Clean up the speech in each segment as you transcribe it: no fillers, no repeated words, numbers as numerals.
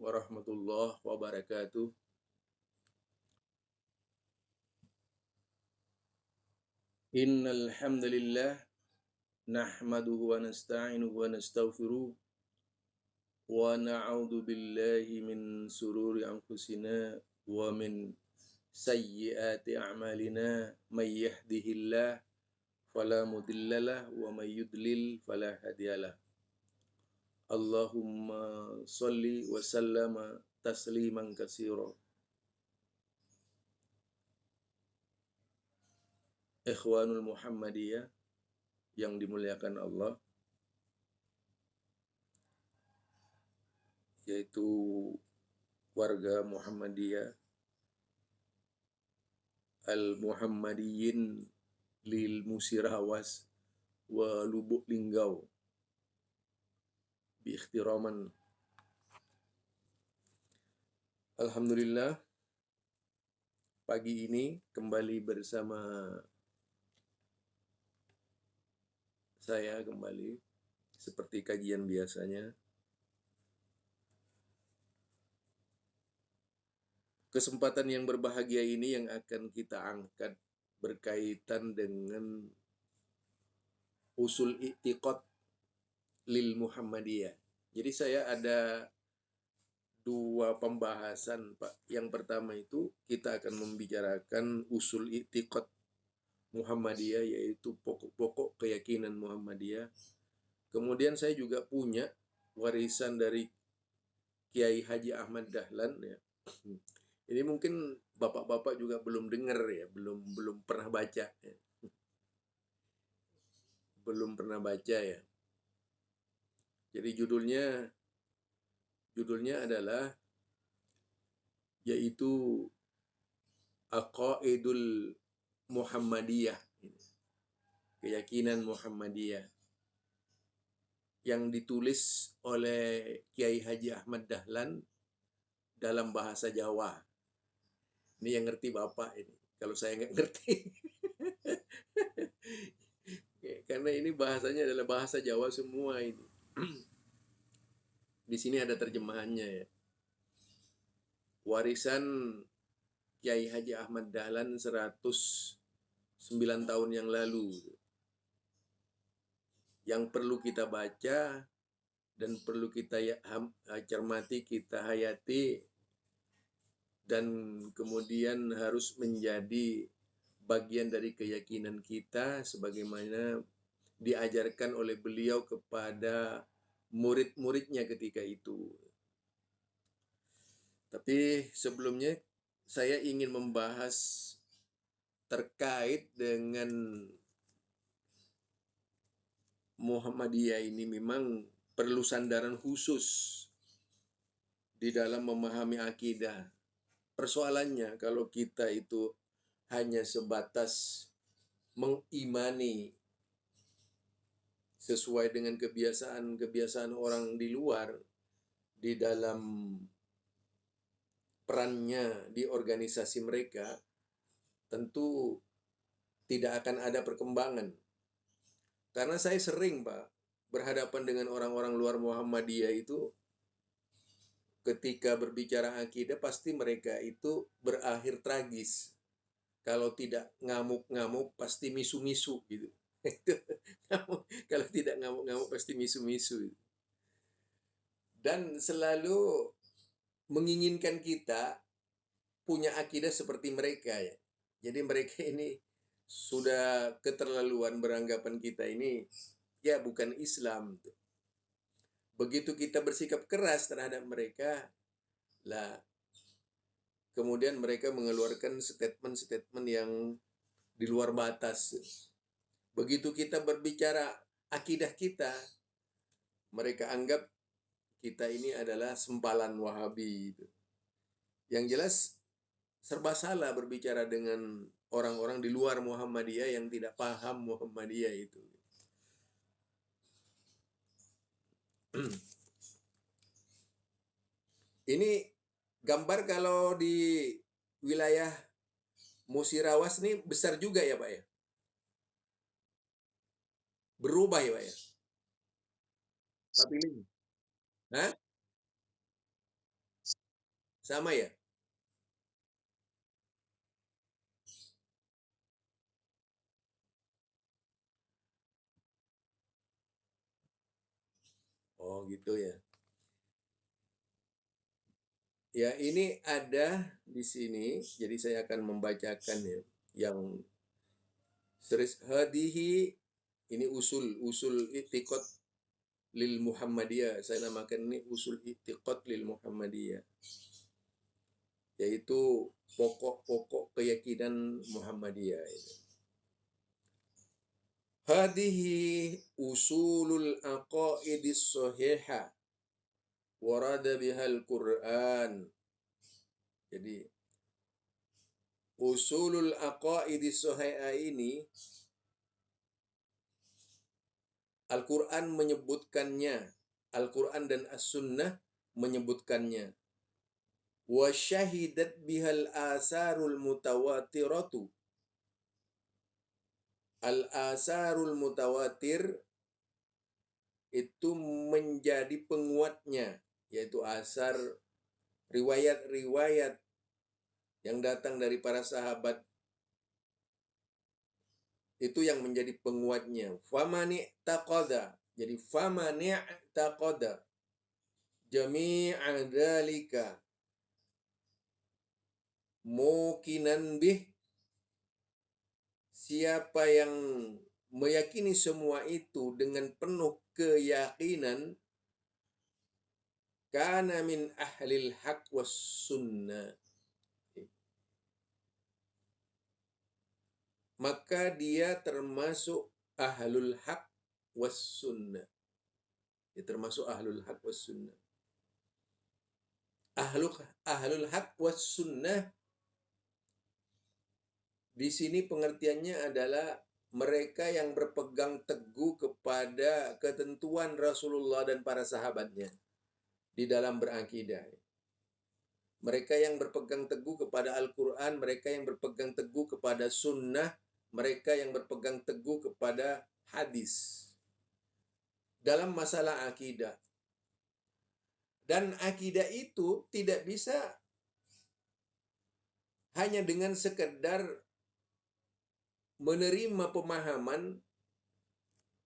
Warahmatullahi wabarakatuh. Innal hamdalillah nahmaduhu wa nasta'inuhu wa nastaghfiruh wa na'udzu billahi min sururi anfusina wa min sayyiati a'malina may yahdihillah fala mudhillalah wa may yudlil fala hadiyalah. Allahumma shalli wa sallama tasliman katsira. Ikhwanul Muhammadiyah yang dimuliakan Allah, yaitu warga Muhammadiyah, al-Muhammadiyin lil Musirawas wa Lubuk Linggau bi ikhtiraman. Alhamdulillah, pagi ini kembali bersama saya kembali seperti kajian biasanya. Kesempatan yang berbahagia ini yang akan kita angkat berkaitan dengan usul i'tiqad lil Muhammadiyah. Jadi saya ada dua pembahasan, Pak. Yang pertama itu kita akan membicarakan usul i'tiqad Muhammadiyah, yaitu pokok-pokok keyakinan Muhammadiyah. Kemudian saya juga punya warisan dari Kiai Haji Ahmad Dahlan ya. Ini mungkin bapak-bapak juga belum dengar ya, belum pernah baca ya. Belum pernah baca ya. Jadi judulnya adalah yaitu Aqaidul Muhammadiyah, keyakinan Muhammadiyah, yang ditulis oleh Kiai Haji Ahmad Dahlan dalam bahasa Jawa. Ini yang ngerti Bapak ini, kalau saya nggak ngerti. Karena ini bahasanya adalah bahasa Jawa semua ini. Di sini ada terjemahannya ya. Warisan Kiai Haji Ahmad Dahlan 109 tahun yang lalu. Yang perlu kita baca dan perlu kita cermati, kita hayati, dan kemudian harus menjadi bagian dari keyakinan kita sebagaimana diajarkan oleh beliau kepada murid-muridnya ketika itu. Tapi sebelumnya saya ingin membahas terkait dengan Muhammadiyah ini memang perlu sandaran khusus di dalam memahami akidah. Persoalannya kalau kita itu hanya sebatas mengimani sesuai dengan kebiasaan orang di luar, di dalam perannya di organisasi mereka, tentu tidak akan ada perkembangan. Karena saya sering, Pak, berhadapan dengan orang-orang luar Muhammadiyah itu, ketika berbicara akidah pasti mereka itu berakhir tragis. Kalau tidak ngamuk-ngamuk pasti misu-misu gitu. Kalau tidak ngamuk-ngamuk pasti misu-misu. Dan selalu menginginkan kita punya akidah seperti mereka ya. Jadi mereka ini sudah keterlaluan beranggapan kita ini ya bukan Islam. Begitu kita bersikap keras terhadap mereka, lah kemudian mereka mengeluarkan statement-statement yang di luar batas. Begitu kita berbicara akidah kita, mereka anggap kita ini adalah sempalan Wahabi. Yang jelas serba salah berbicara dengan orang-orang di luar Muhammadiyah yang tidak paham Muhammadiyah itu. Ini gambar kalau di wilayah Musirawas nih besar juga ya Pak ya? Berubah ya Pak ya? Tapi ini, hah? Sama ya? Oh gitu ya. Ya ini ada di sini, jadi saya akan membacakan ya. Yang seris hadihi, ini usul i'tiqad lil Muhammadiyah. Saya namakan ini usul i'tiqad lil Muhammadiyah. Yaitu pokok-pokok keyakinan Muhammadiyah. Hadihi usulul aqaidis sahihah warada bihal Qur'an. Jadi usulul aqaidis sahihah ini Al-Qur'an menyebutkannya. Al-Qur'an dan As-Sunnah menyebutkannya. Wa syahidat bihal asarul mutawatiratu. Al-asarul mutawatir itu menjadi penguatnya, yaitu asar riwayat-riwayat yang datang dari para sahabat itu yang menjadi penguatnya. Famani taqada. Jadi famani taqada jami'a dzalika mukinan bih, siapa yang meyakini semua itu dengan penuh keyakinan, kana min ahlil haq was sunnah, maka dia termasuk ahlul haq was sunnah. Dia termasuk ahlul haq was sunnah. Ahlul haq was sunnah di sini pengertiannya adalah mereka yang berpegang teguh kepada ketentuan Rasulullah dan para sahabatnya di dalam berakidah. Mereka yang berpegang teguh kepada Al-Quran, mereka yang berpegang teguh kepada sunnah, mereka yang berpegang teguh kepada hadis dalam masalah akidah. Dan akidah itu tidak bisa hanya dengan sekedar menerima pemahaman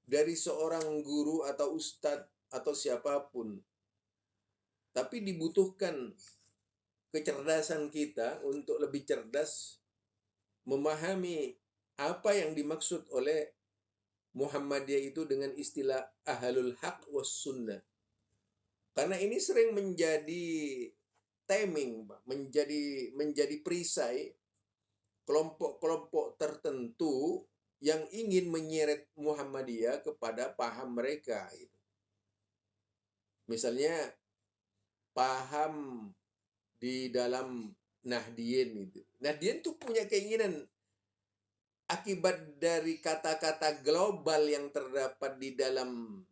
dari seorang guru atau ustadz atau siapapun. Tapi dibutuhkan kecerdasan kita untuk lebih cerdas memahami apa yang dimaksud oleh Muhammadiyah itu dengan istilah ahlul haq was sunnah. Karena ini sering menjadi taming, menjadi perisai kelompok-kelompok tertentu yang ingin menyeret Muhammadiyah kepada paham mereka. Misalnya paham di dalam Nahdien itu. Nahdien tuh punya keinginan akibat dari kata-kata global yang terdapat di dalam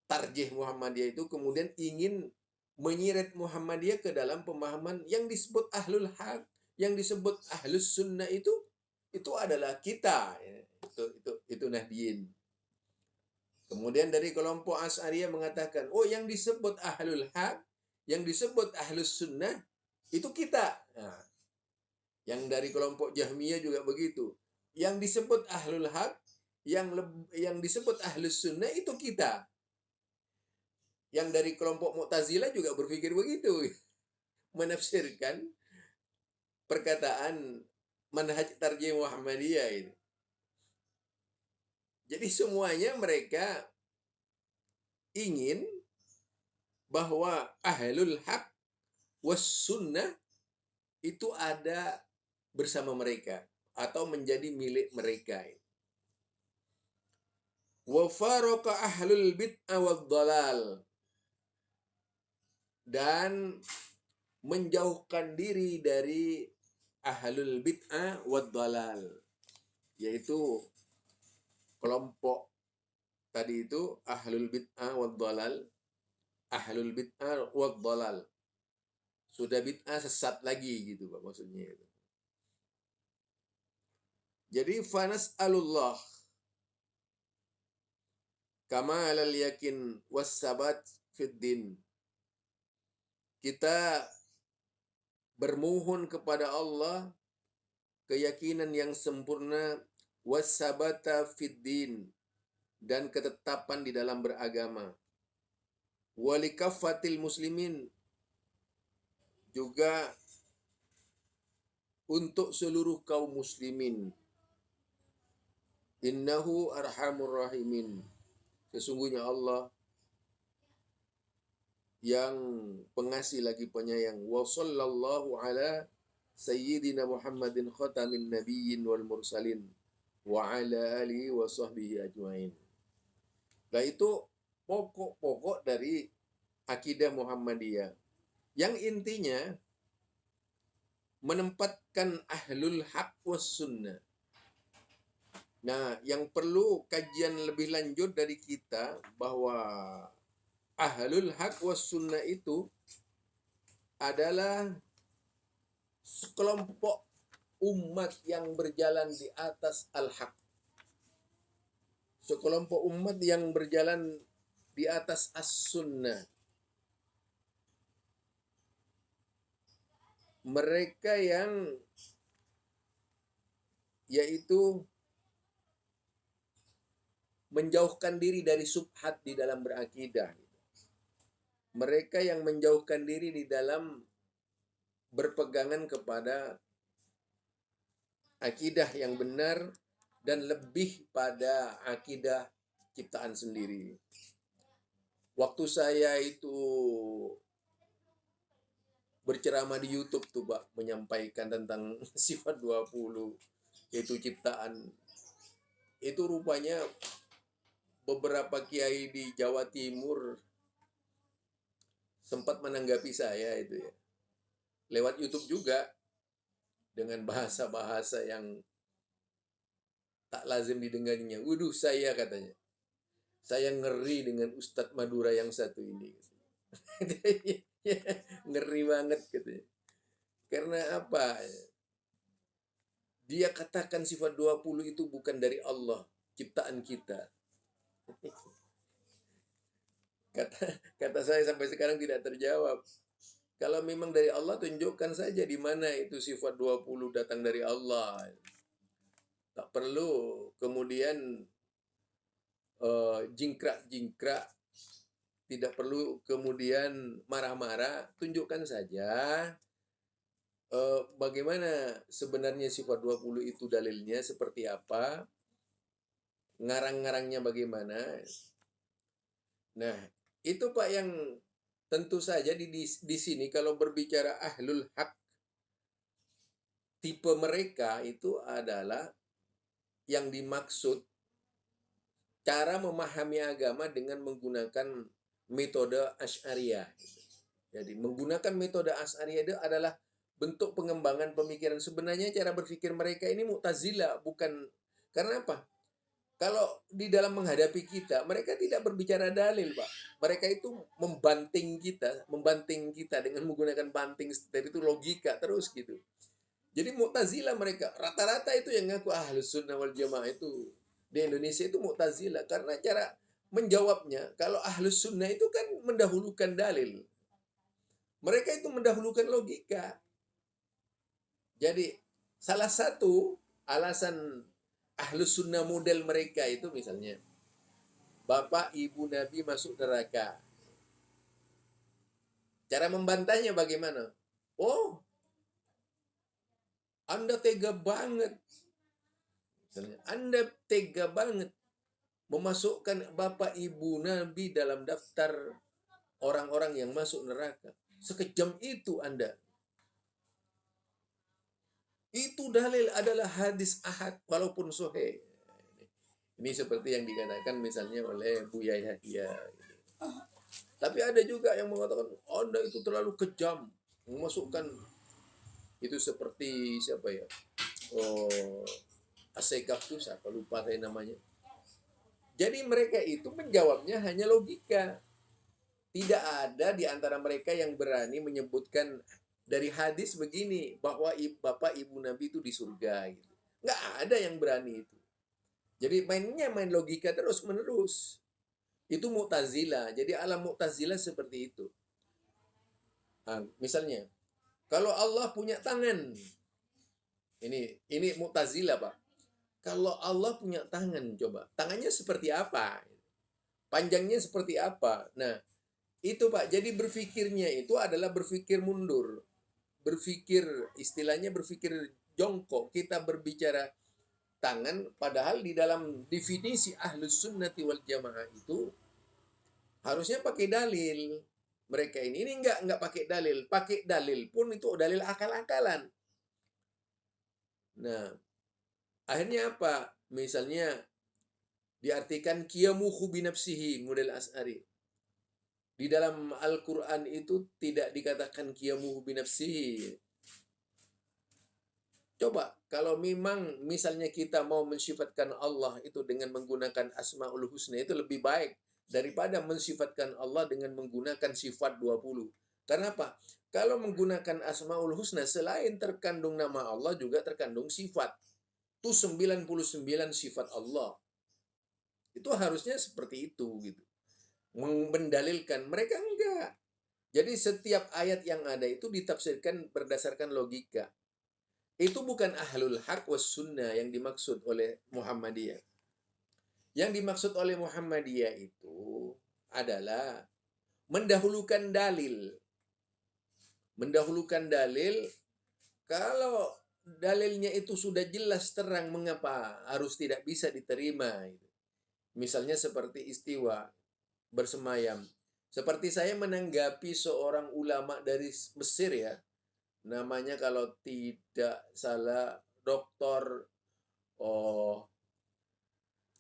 tarjih Muhammadiyah itu kemudian ingin menyeret Muhammadiyah ke dalam pemahaman yang disebut ahlul haq, yang disebut ahlus sunnah itu adalah kita. Itu Nahdien. Kemudian dari kelompok Asy'ariyah mengatakan, oh yang disebut ahlul haq, yang disebut ahlus sunnah itu kita. Nah, yang dari kelompok Jahmiyah juga begitu. Yang disebut ahlul haq, yang disebut ahlus sunnah itu kita. Yang dari kelompok Mu'tazilah juga berpikir begitu. Menafsirkan perkataan manhaj tarjih Muhammadiyah ini. Jadi semuanya mereka ingin bahwa ahlul haq was sunnah itu ada bersama mereka atau menjadi milik mereka. Wa faraka ahlul bid'ah wad dhalal, dan menjauhkan diri dari ahlul bid'ah wad dhalal, yaitu kelompok tadi itu ahlul bid'ah wad dhalal, ahlul bid'ah wad dhalal. Sudah bid'ah sesat lagi gitu Pak maksudnya itu. Jadi fanas'alullah kamalal yakin was sabat fid din. Kita bermohon kepada Allah keyakinan yang sempurna, wasabata fid din, dan ketetapan di dalam beragama, walikaffatil muslimin, juga untuk seluruh kaum muslimin. Innahu arhamur rahimin. Sesungguhnya Allah yang pengasih lagi penyayang. Wa sallallahu ala sayyidina Muhammadin khatamin nabiyyin wal mursalin wa ala alihi wa sahbihi ajmain. Nah, itu pokok-pokok dari akidah Muhammadiyah. Yang intinya menempatkan ahlul haq was sunnah. Nah, yang perlu kajian lebih lanjut dari kita bahwa ahlul haq was sunnah itu adalah sekelompok umat yang berjalan di atas al-haq. Sekelompok umat yang berjalan di atas as-sunnah. Mereka yang yaitu menjauhkan diri dari subhat di dalam berakidah. Mereka yang menjauhkan diri di dalam berpegangan kepada akidah yang benar dan lebih pada akidah ciptaan sendiri. Waktu saya itu berceramah di YouTube tuh, Pak, menyampaikan tentang sifat 20, yaitu ciptaan. Itu rupanya beberapa kiai di Jawa Timur sempat menanggapi saya itu ya. Lewat YouTube juga dengan bahasa-bahasa yang tak lazim didengarnya. Waduh, saya katanya. Saya ngeri dengan Ustadz Madura yang satu ini. Ngeri banget katanya. Karena apa? Dia katakan sifat 20 itu bukan dari Allah, ciptaan kita. Kata saya sampai sekarang tidak terjawab. Kalau memang dari Allah, tunjukkan saja di mana itu sifat 20 datang dari Allah. Tak perlu kemudian jingkrak-jingkrak, tidak perlu kemudian marah-marah, tunjukkan saja bagaimana sebenarnya sifat 20 itu dalilnya seperti apa, ngarang-ngarangnya bagaimana. Nah, itu Pak yang tentu saja di sini kalau berbicara ahlul haq, tipe mereka itu adalah yang dimaksud cara memahami agama dengan menggunakan metode Asy'ariyah. Jadi menggunakan metode Asy'ariyah itu adalah bentuk pengembangan pemikiran. Sebenarnya cara berpikir mereka ini Mu'tazilah, bukan. Karena apa? Kalau di dalam menghadapi kita, mereka tidak berbicara dalil, Pak. Mereka itu membanting kita dengan menggunakan banting setir, itu logika terus gitu. Jadi Mu'tazilah mereka, rata-rata itu yang ngaku Ahlus Sunnah wal Jamaah itu di Indonesia itu Mu'tazilah, karena cara menjawabnya, kalau Ahlus Sunnah itu kan mendahulukan dalil. Mereka itu mendahulukan logika. Jadi salah satu alasan Ahlus Sunnah model mereka itu misalnya, Bapak Ibu Nabi masuk neraka. Cara membantahnya bagaimana? Oh, Anda tega banget. Misalnya, Anda tega banget memasukkan Bapak Ibu Nabi dalam daftar orang-orang yang masuk neraka. Sekejam itu Anda. Itu dalil adalah hadis ahad walaupun sahih. Ini seperti yang dikatakan misalnya oleh Buya Yahya. Tapi ada juga yang mengatakan Anda itu terlalu kejam memasukkan itu seperti siapa ya? Oh, Asekaf itu siapa, lupa saya namanya. Jadi mereka itu menjawabnya hanya logika. Tidak ada di antara mereka yang berani menyebutkan dari hadis begini bahwa Bapak Ibu Nabi itu di surga gitu. Nggak ada yang berani itu. Jadi main logika terus menerus. Itu Mu'tazilah. Jadi alam Mu'tazilah seperti itu. Nah, misalnya Kalau Allah punya tangan, ini Mu'tazilah, Pak. Kalau Allah punya tangan, coba. Tangannya seperti apa? Panjangnya seperti apa? Nah, itu Pak. Jadi berpikirnya itu adalah berpikir mundur. Berpikir, istilahnya berpikir jongkok. Kita berbicara tangan, padahal di dalam definisi Ahlus Sunnati wal Jamaah itu harusnya pakai dalil. Mereka ini enggak pakai dalil. Pakai dalil pun itu dalil akal-akalan. Nah, akhirnya apa? Misalnya diartikan qiyamuhu binafsihi model Asy'ari. Di dalam Al-Qur'an itu tidak dikatakan qiyamuhu binafsihi. Coba kalau memang misalnya kita mau mensifatkan Allah itu dengan menggunakan Asmaul Husna, itu lebih baik daripada mensifatkan Allah dengan menggunakan sifat 20. Karena apa? Kalau menggunakan Asmaul Husna, selain terkandung nama Allah juga terkandung sifat. Itu 99 sifat Allah. Itu harusnya seperti itu gitu. Mendalilkan, mereka enggak. Jadi setiap ayat yang ada itu ditafsirkan berdasarkan logika. Itu bukan ahlul haq was sunnah yang dimaksud oleh Muhammadiyah. Yang dimaksud oleh Muhammadiyah itu adalah mendahulukan dalil. Mendahulukan dalil, kalau dalilnya itu sudah jelas terang mengapa harus tidak bisa diterima. Misalnya seperti istiwa, bersemayam. Seperti saya menanggapi seorang ulama dari Mesir ya, namanya kalau tidak salah Doktor oh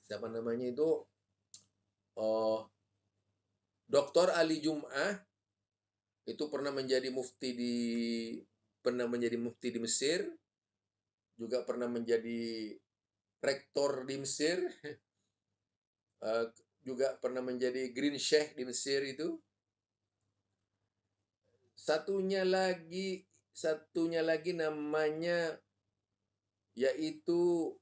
siapa namanya itu oh Doktor Ali Jum'ah, itu pernah menjadi mufti di Mesir, juga pernah menjadi rektor di Mesir, eh, juga pernah menjadi Green Sheikh di Mesir itu. Satunya lagi namanya yaitu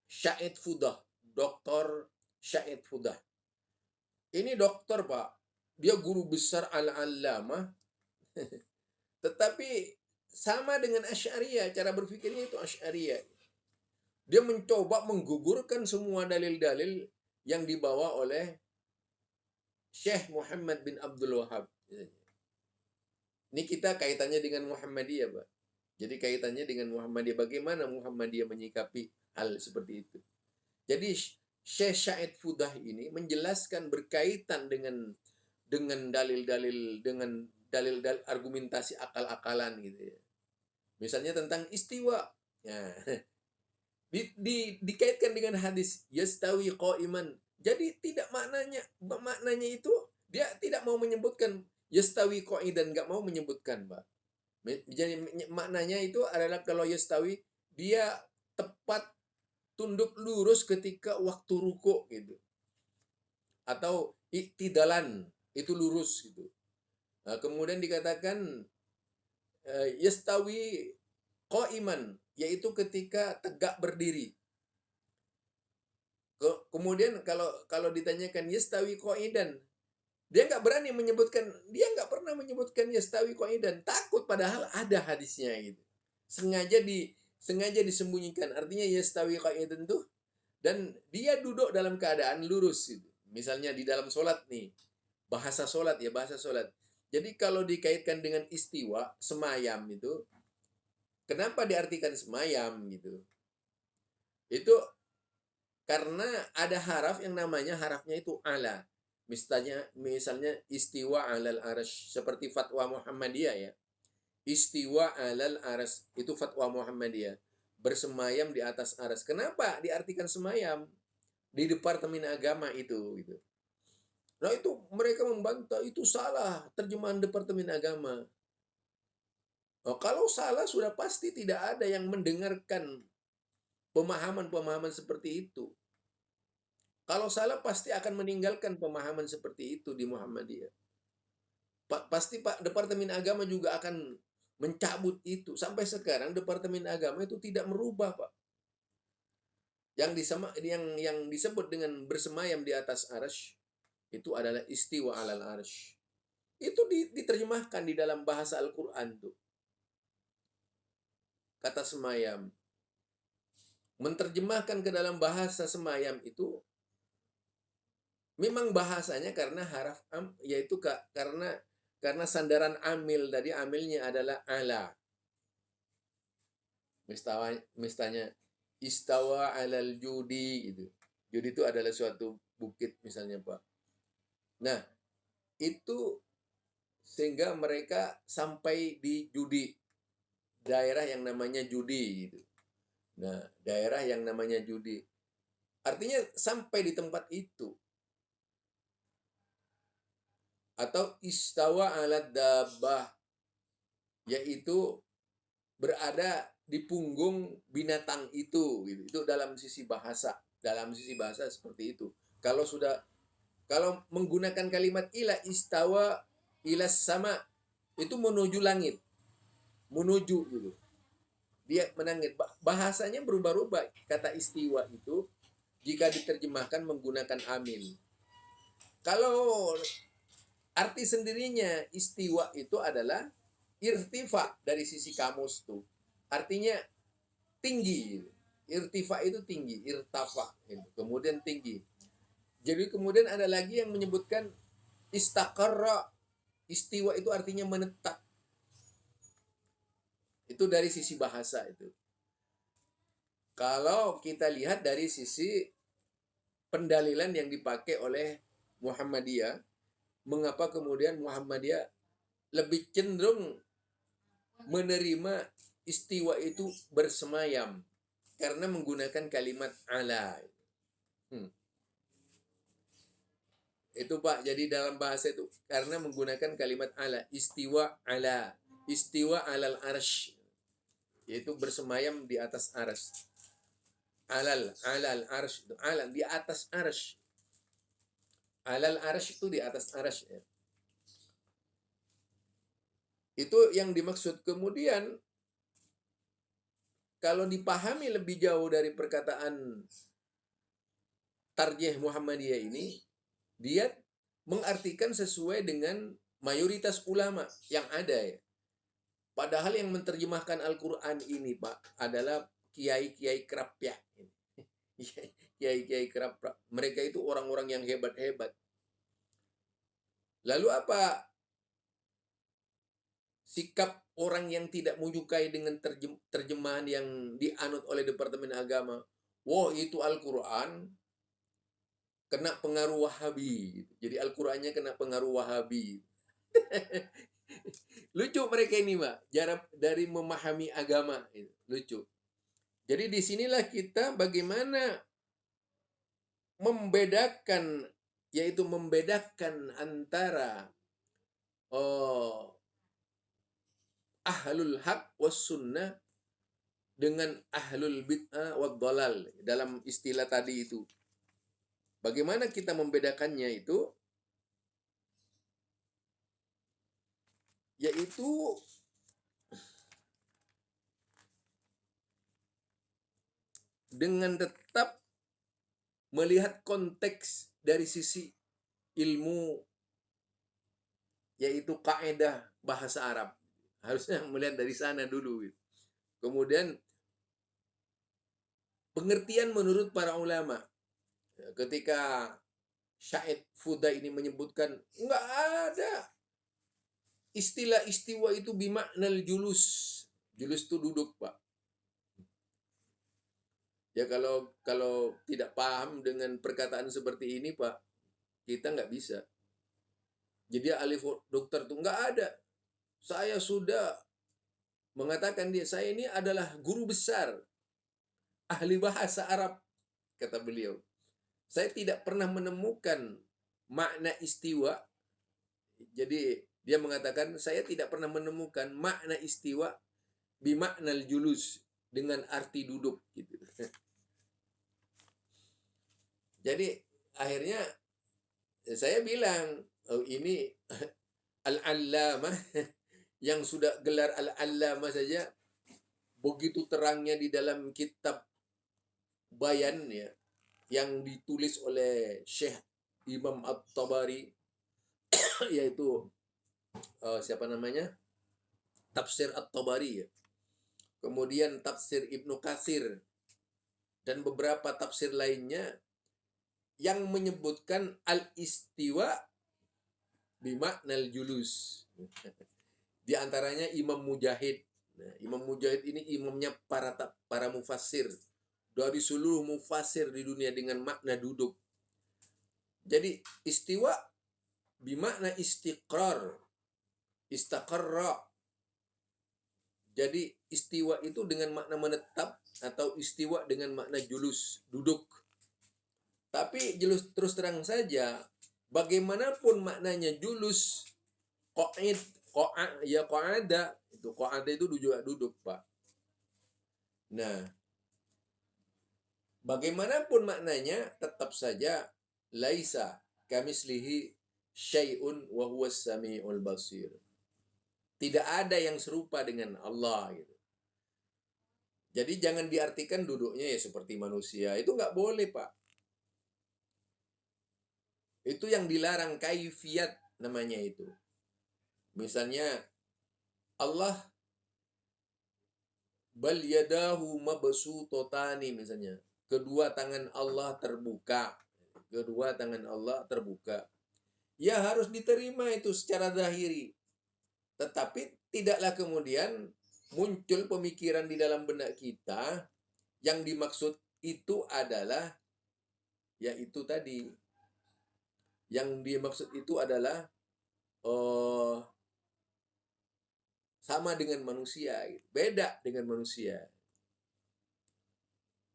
Syahid Fudah, Doktor Syahid Fudah. Ini dokter, Pak. Dia guru besar Al-Allamah, tetapi sama dengan Asy'ariyah, cara berpikirnya itu Asy'ariyah. Dia mencoba menggugurkan semua dalil-dalil yang dibawa oleh Syekh Muhammad bin Abdul Wahab. Ini kita kaitannya dengan Muhammadiyah, Pak. Jadi kaitannya dengan Muhammadiyah. Bagaimana Muhammadiyah menyikapi hal seperti itu? Jadi Syekh Syahid Fudah ini menjelaskan berkaitan dengan dalil-dalil, dengan dalil-dalil argumentasi akal-akalan gitu ya. Misalnya tentang istiwa. Ya. Dikaitkan dengan hadis yastawi qa'iman. Jadi tidak maknanya itu dia tidak mau menyebutkan yastawi qa'idan, nggak mau menyebutkan, Pak. Jadi maknanya itu adalah kalau yastawi dia tepat tunduk lurus ketika waktu ruku gitu. Atau iktidalan, itu lurus gitu. Nah, kemudian dikatakan yastawi qa'iman, yaitu ketika tegak berdiri. Kemudian kalau ditanyakan yastawi qa'idan, dia nggak berani menyebutkan, dia nggak pernah menyebutkan yastawi qa'idan, takut padahal ada hadisnya gitu. Sengaja disembunyikan. Artinya yastawi qa'idan tuh, dan dia duduk dalam keadaan lurus gitu. Misalnya di dalam sholat nih, bahasa sholat. Jadi kalau dikaitkan dengan istiwa, semayam itu, kenapa diartikan semayam gitu? Itu karena ada haraf yang namanya harafnya itu ala. Misalnya istiwa alal arash, seperti fatwa Muhammadiyah ya. Istiwa alal arash itu fatwa Muhammadiyah. Bersemayam di atas aras. Kenapa diartikan semayam? Di Departemen Agama itu gitu. Nah itu mereka membantah itu salah terjemahan Departemen Agama. Oh, kalau salah sudah pasti tidak ada yang mendengarkan pemahaman-pemahaman seperti itu. Kalau salah pasti akan meninggalkan pemahaman seperti itu di Muhammadiyah. Pasti Pak Departemen Agama juga akan mencabut itu. Sampai sekarang Departemen Agama itu tidak merubah, Pak. Yang disebut dengan bersemayam di atas arsy itu adalah istiwa alal arsy. Itu diterjemahkan di dalam bahasa Al-Qur'an tuh, kata semayam. Menterjemahkan ke dalam bahasa semayam itu memang bahasanya karena haraf yaitu karena sandaran amil tadi, amilnya adalah ala. Misalnya istawa alal judi gitu. Judi itu adalah suatu bukit misalnya, Pak. Nah, itu sehingga mereka sampai di judi, daerah yang namanya judi gitu. Nah, daerah yang namanya judi. Artinya sampai di tempat itu. Atau istawa ala dabbah, yaitu berada di punggung binatang itu gitu. Itu dalam sisi bahasa. Dalam sisi bahasa seperti itu. Kalau menggunakan kalimat ila istawa ila sama, itu menuju langit, menuju gitu. Dia menangit. Bahasanya berubah-ubah. Kata istiwa itu jika diterjemahkan menggunakan amin. Kalau arti sendirinya istiwa itu adalah irtifa dari sisi kamus tuh. Artinya tinggi. Irtifa itu tinggi, irtafa gitu. Kemudian tinggi. Jadi kemudian ada lagi yang menyebutkan istaqarra. Istiwa itu artinya menetap. Itu dari sisi bahasa itu. Kalau kita lihat dari sisi pendalilan yang dipakai oleh Muhammadiyah, mengapa kemudian Muhammadiyah lebih cenderung menerima istiwa itu bersemayam karena menggunakan kalimat ala. Itu Pak, jadi dalam bahasa itu karena menggunakan kalimat ala, istiwa alal arsh, yaitu bersemayam di atas arsh. Alal arsh itu alal di atas arsh. Alal arsh itu di atas arsh ya. Itu yang dimaksud. Kemudian kalau dipahami lebih jauh dari perkataan tarjih Muhammadiyah ini, dia mengartikan sesuai dengan mayoritas ulama yang ada ya. Padahal yang menerjemahkan Al-Quran ini, Pak, adalah kiai-kiai kerapya. Kiai-kiai kerapya. Mereka itu orang-orang yang hebat-hebat. Lalu apa sikap orang yang tidak menyukai dengan terjemahan yang dianut oleh Departemen Agama? Wah, itu Al-Quran kena pengaruh Wahabi. Jadi Al-Qur'annya kena pengaruh Wahabi. Lucu mereka ini, Pak. Cara dari memahami agama. Lucu. Jadi disinilah kita bagaimana membedakan, yaitu membedakan antara ahlul haq was sunnah dengan ahlul bid'ah wad dhalal dalam istilah tadi itu. Bagaimana kita membedakannya itu? Yaitu dengan tetap melihat konteks dari sisi ilmu, yaitu kaidah bahasa Arab. Harusnya melihat dari sana dulu. Kemudian pengertian menurut para ulama. Ketika Syahid Fuda ini menyebutkan enggak ada istilah istiwa itu bimaknal julus. Julus itu duduk, Pak. Ya kalau tidak paham dengan perkataan seperti ini, Pak, kita nggak bisa. Jadi alif dokter itu nggak ada. Saya sudah mengatakan saya ini adalah guru besar ahli bahasa Arab, kata beliau. Saya tidak pernah menemukan makna istiwa. Jadi dia mengatakan saya tidak pernah menemukan makna istiwa bimaknal julus dengan arti duduk gitu. Jadi akhirnya saya bilang, oh ini al-allamah yang sudah gelar al-allamah saja begitu terangnya di dalam kitab Bayan ya, yang ditulis oleh Syekh Imam At-Tabari, yaitu siapa namanya? Tafsir At-Tabari ya. Kemudian tafsir Ibnu Katsir dan beberapa tafsir lainnya yang menyebutkan al-istiwa bimaknal julus. Di antaranya Imam Mujahid. Nah, Imam Mujahid ini imamnya para mufassir. Dari seluruh mufassir di dunia dengan makna duduk. Jadi istiwa bimakna istiqrar, istaqarra. Jadi istiwa itu dengan makna menetap atau istiwa dengan makna julus, duduk. Tapi julus terus terang saja, bagaimanapun maknanya julus, qa'id, ya qa'ada, itu qa'ada itu juga duduk, Pak. Nah, bagaimanapun maknanya tetap saja laisa kamislihi syai'un wa huwas samiul basir. Tidak ada yang serupa dengan Allah gitu. Jadi jangan diartikan duduknya ya seperti manusia. Itu nggak boleh, Pak. Itu yang dilarang, kaifiyat namanya itu. Misalnya Allah bal yadahu mabsutotani misalnya. Kedua tangan Allah terbuka. Kedua tangan Allah terbuka. Ya harus diterima itu secara zahiri. Tetapi tidaklah kemudian muncul pemikiran di dalam benak kita yang dimaksud itu adalah yaitu tadi. Yang dimaksud itu adalah sama dengan manusia. Beda dengan manusia.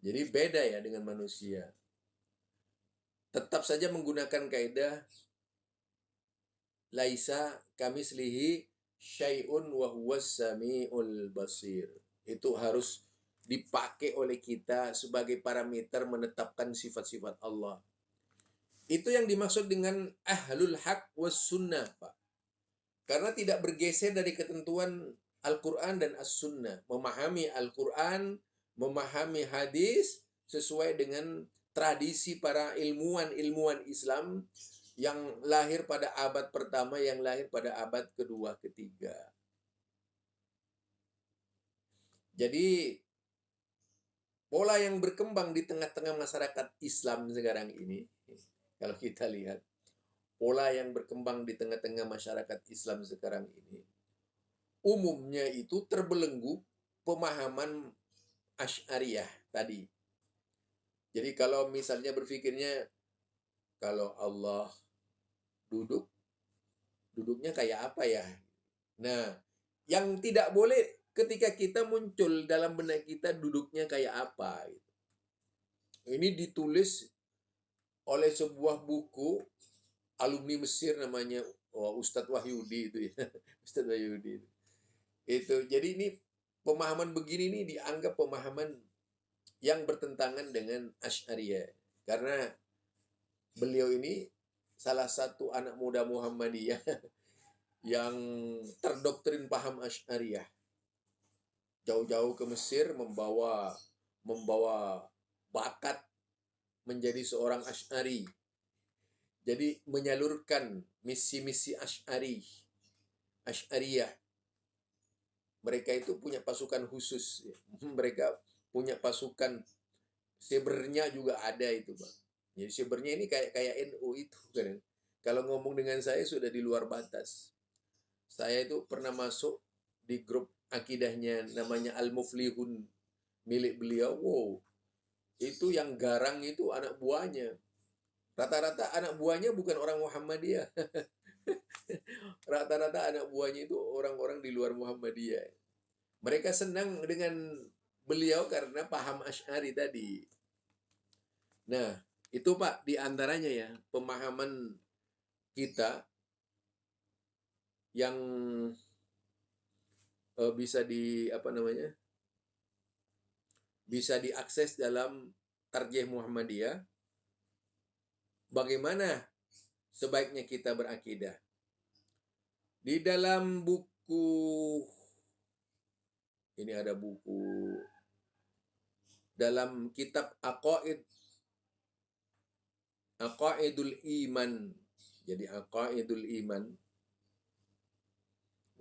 Jadi beda ya dengan manusia. Tetap saja menggunakan kaidah laisa kamislihi syai'un wa huwas samiul basir. Itu harus dipakai oleh kita sebagai parameter menetapkan sifat-sifat Allah. Itu yang dimaksud dengan ahlul haq was sunnah, Pak. Karena tidak bergeser dari ketentuan Al-Quran dan As-Sunnah. Memahami Al-Quran, memahami hadis sesuai dengan tradisi para ilmuwan Islam yang lahir pada abad pertama, yang lahir pada abad kedua, ketiga. Jadi pola yang berkembang di tengah-tengah masyarakat Islam sekarang ini, kalau kita lihat, pola yang berkembang di tengah-tengah masyarakat Islam sekarang ini, umumnya itu terbelenggu pemahaman Asy'ariyah tadi. Jadi kalau misalnya berpikirnya, kalau Allah duduk, duduknya kayak apa ya? Nah, yang tidak boleh ketika kita muncul dalam benak kita duduknya kayak apa. Ini ditulis oleh sebuah buku alumni Mesir namanya Ustadz Wahyudi itu ya. Ustadz Wahyudi. Itu. Jadi ini pemahaman begini nih dianggap pemahaman yang bertentangan dengan Asy'ariyah. Karena beliau ini salah satu anak muda Muhammadiyah yang terdoktrin paham Asy'ariyah. Jauh-jauh ke Mesir membawa bakat menjadi seorang Asy'ari. Jadi menyalurkan misi-misi Asy'ariyah. Mereka itu punya pasukan khusus. Mereka punya pasukan Sebernya juga ada itu, Bang. Jadi Sebernya ini kayak NU itu kan. Kalau ngomong dengan saya sudah di luar batas. Saya itu pernah masuk di grup akidahnya namanya Al-Muflihun milik beliau. Wow. Itu yang garang itu anak buahnya. Rata-rata anak buahnya bukan orang Muhammadiyah. Rata-rata anak buahnya itu orang-orang di luar Muhammadiyah. Mereka senang dengan beliau karena paham Asy'ari tadi. Nah, itu Pak, di antaranya ya, pemahaman kita yang bisa bisa diakses dalam Tarjih Muhammadiyah. Bagaimana sebaiknya kita berakidah? Di dalam buku ini ada buku dalam kitab Aqaidul Iman. Jadi Aqaidul Iman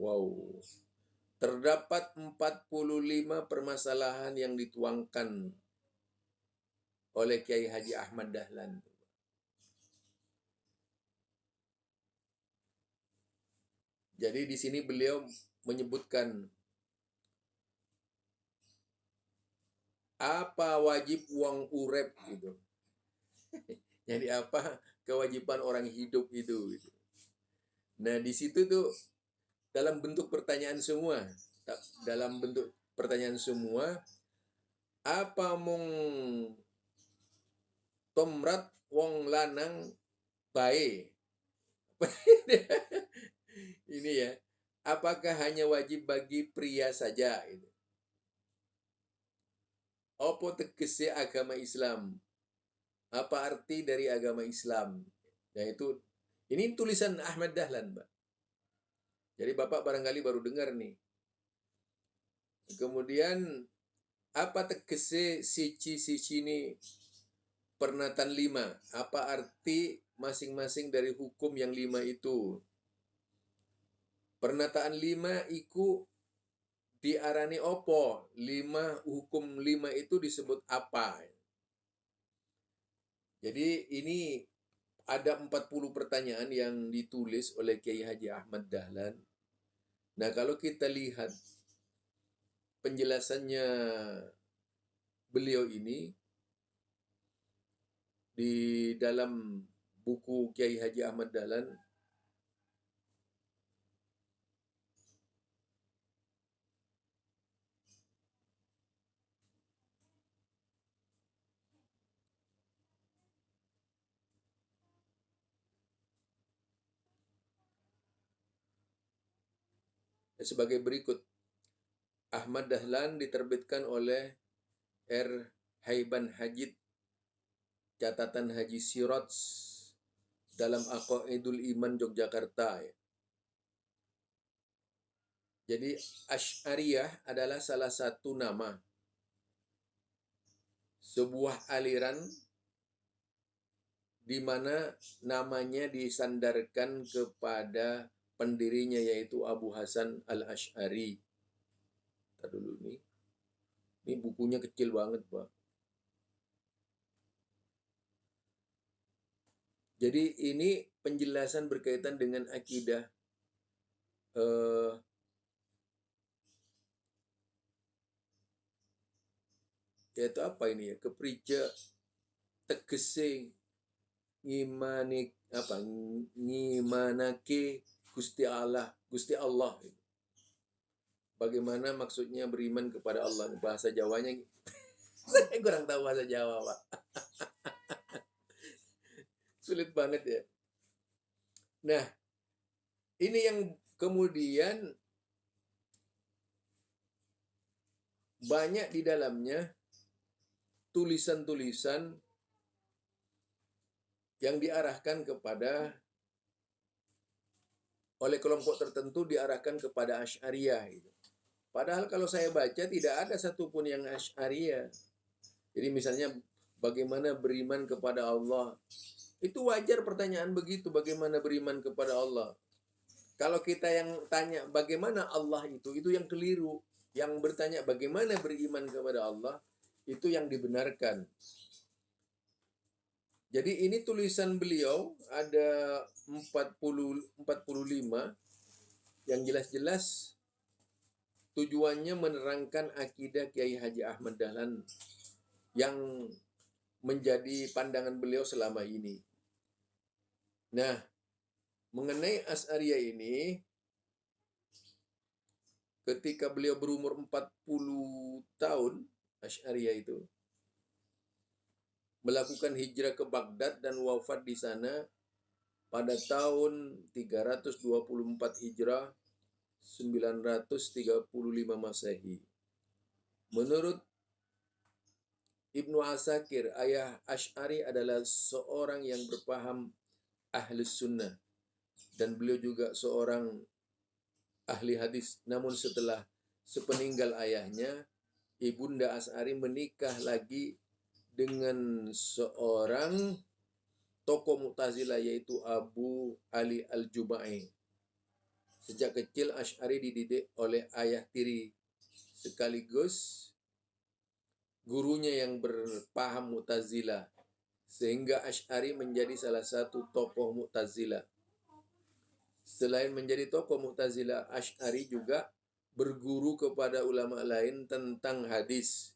Wow. Terdapat 45 permasalahan yang dituangkan oleh Kiai Haji Ahmad Dahlan. Jadi di sini beliau menyebutkan apa wajib uang urep gitu. Jadi apa kewajiban orang hidup itu gitu. Nah, di situ tuh dalam bentuk pertanyaan semua. Dalam bentuk pertanyaan semua, apa mung tomrat wong lanang bae? Ini ya. Apakah hanya wajib bagi pria saja gitu? Apa tegese agama Islam? Apa arti dari agama Islam? Nah, itu ini tulisan Ahmad Dahlan, Mbak. Jadi Bapak barangkali baru dengar nih. Kemudian apa tegese siji-siji ini pernatan 5? Apa arti masing-masing dari hukum yang 5 itu? Pernataan 5 iku diarani opo? 5 hukum 5 itu disebut apa? Jadi ini ada 40 pertanyaan yang ditulis oleh Kiai Haji Ahmad Dahlan. Nah, kalau kita lihat penjelasannya beliau ini di dalam buku Kiai Haji Ahmad Dahlan, sebagai berikut. Ahmad Dahlan diterbitkan oleh R. Haiban Hajid, catatan Haji Siraj dalam Aqaidul Iman Yogyakarta. Jadi Asy'ariyah adalah salah satu nama sebuah aliran di mana namanya disandarkan kepada pendirinya yaitu Abu Hasan Al-Asy'ari. Kita dulu nih. Ini bukunya kecil banget, Pak. Jadi ini penjelasan berkaitan dengan akidah yaitu apa ini ya? Keprija tegese ngimani apa? Ngimanake Gusti Allah. Bagaimana maksudnya beriman kepada Allah? Bahasa Jawanya saya kurang tahu bahasa Jawa, Pak. Sulit banget ya. Nah, ini yang kemudian banyak di dalamnya tulisan-tulisan yang diarahkan kepada oleh kelompok tertentu diarahkan kepada Asy'ariyah gitu. Padahal kalau saya baca tidak ada satupun yang Asy'ariyah. Jadi misalnya bagaimana beriman kepada Allah. Itu wajar pertanyaan begitu, bagaimana beriman kepada Allah. Kalau kita yang tanya bagaimana Allah itu yang keliru. Yang bertanya bagaimana beriman kepada Allah, itu yang dibenarkan. Jadi ini tulisan beliau ada 45 yang jelas-jelas tujuannya menerangkan akidah Kiai Haji Ahmad Dahlan yang menjadi pandangan beliau selama ini. Nah, mengenai Asy'ariyah ini, ketika beliau berumur 40 tahun, Asy'ariyah itu melakukan hijrah ke Baghdad dan wafat di sana pada tahun 324 Hijrah, 935 Masehi. Menurut Ibnu Asakir, ayah Asy'ari adalah seorang yang berpaham Ahlus Sunnah dan beliau juga seorang ahli hadis. Namun setelah sepeninggal ayahnya, Ibunda Asy'ari menikah lagi dengan seorang tokoh Mu'tazilah yaitu Abu Ali Al-Juma'i. Sejak kecil Asy'ari dididik oleh ayah tiri sekaligus gurunya yang berpaham Mu'tazilah, sehingga Asy'ari menjadi salah satu tokoh Mu'tazilah. Selain menjadi tokoh Mu'tazilah, Asy'ari juga berguru kepada ulama lain tentang hadis,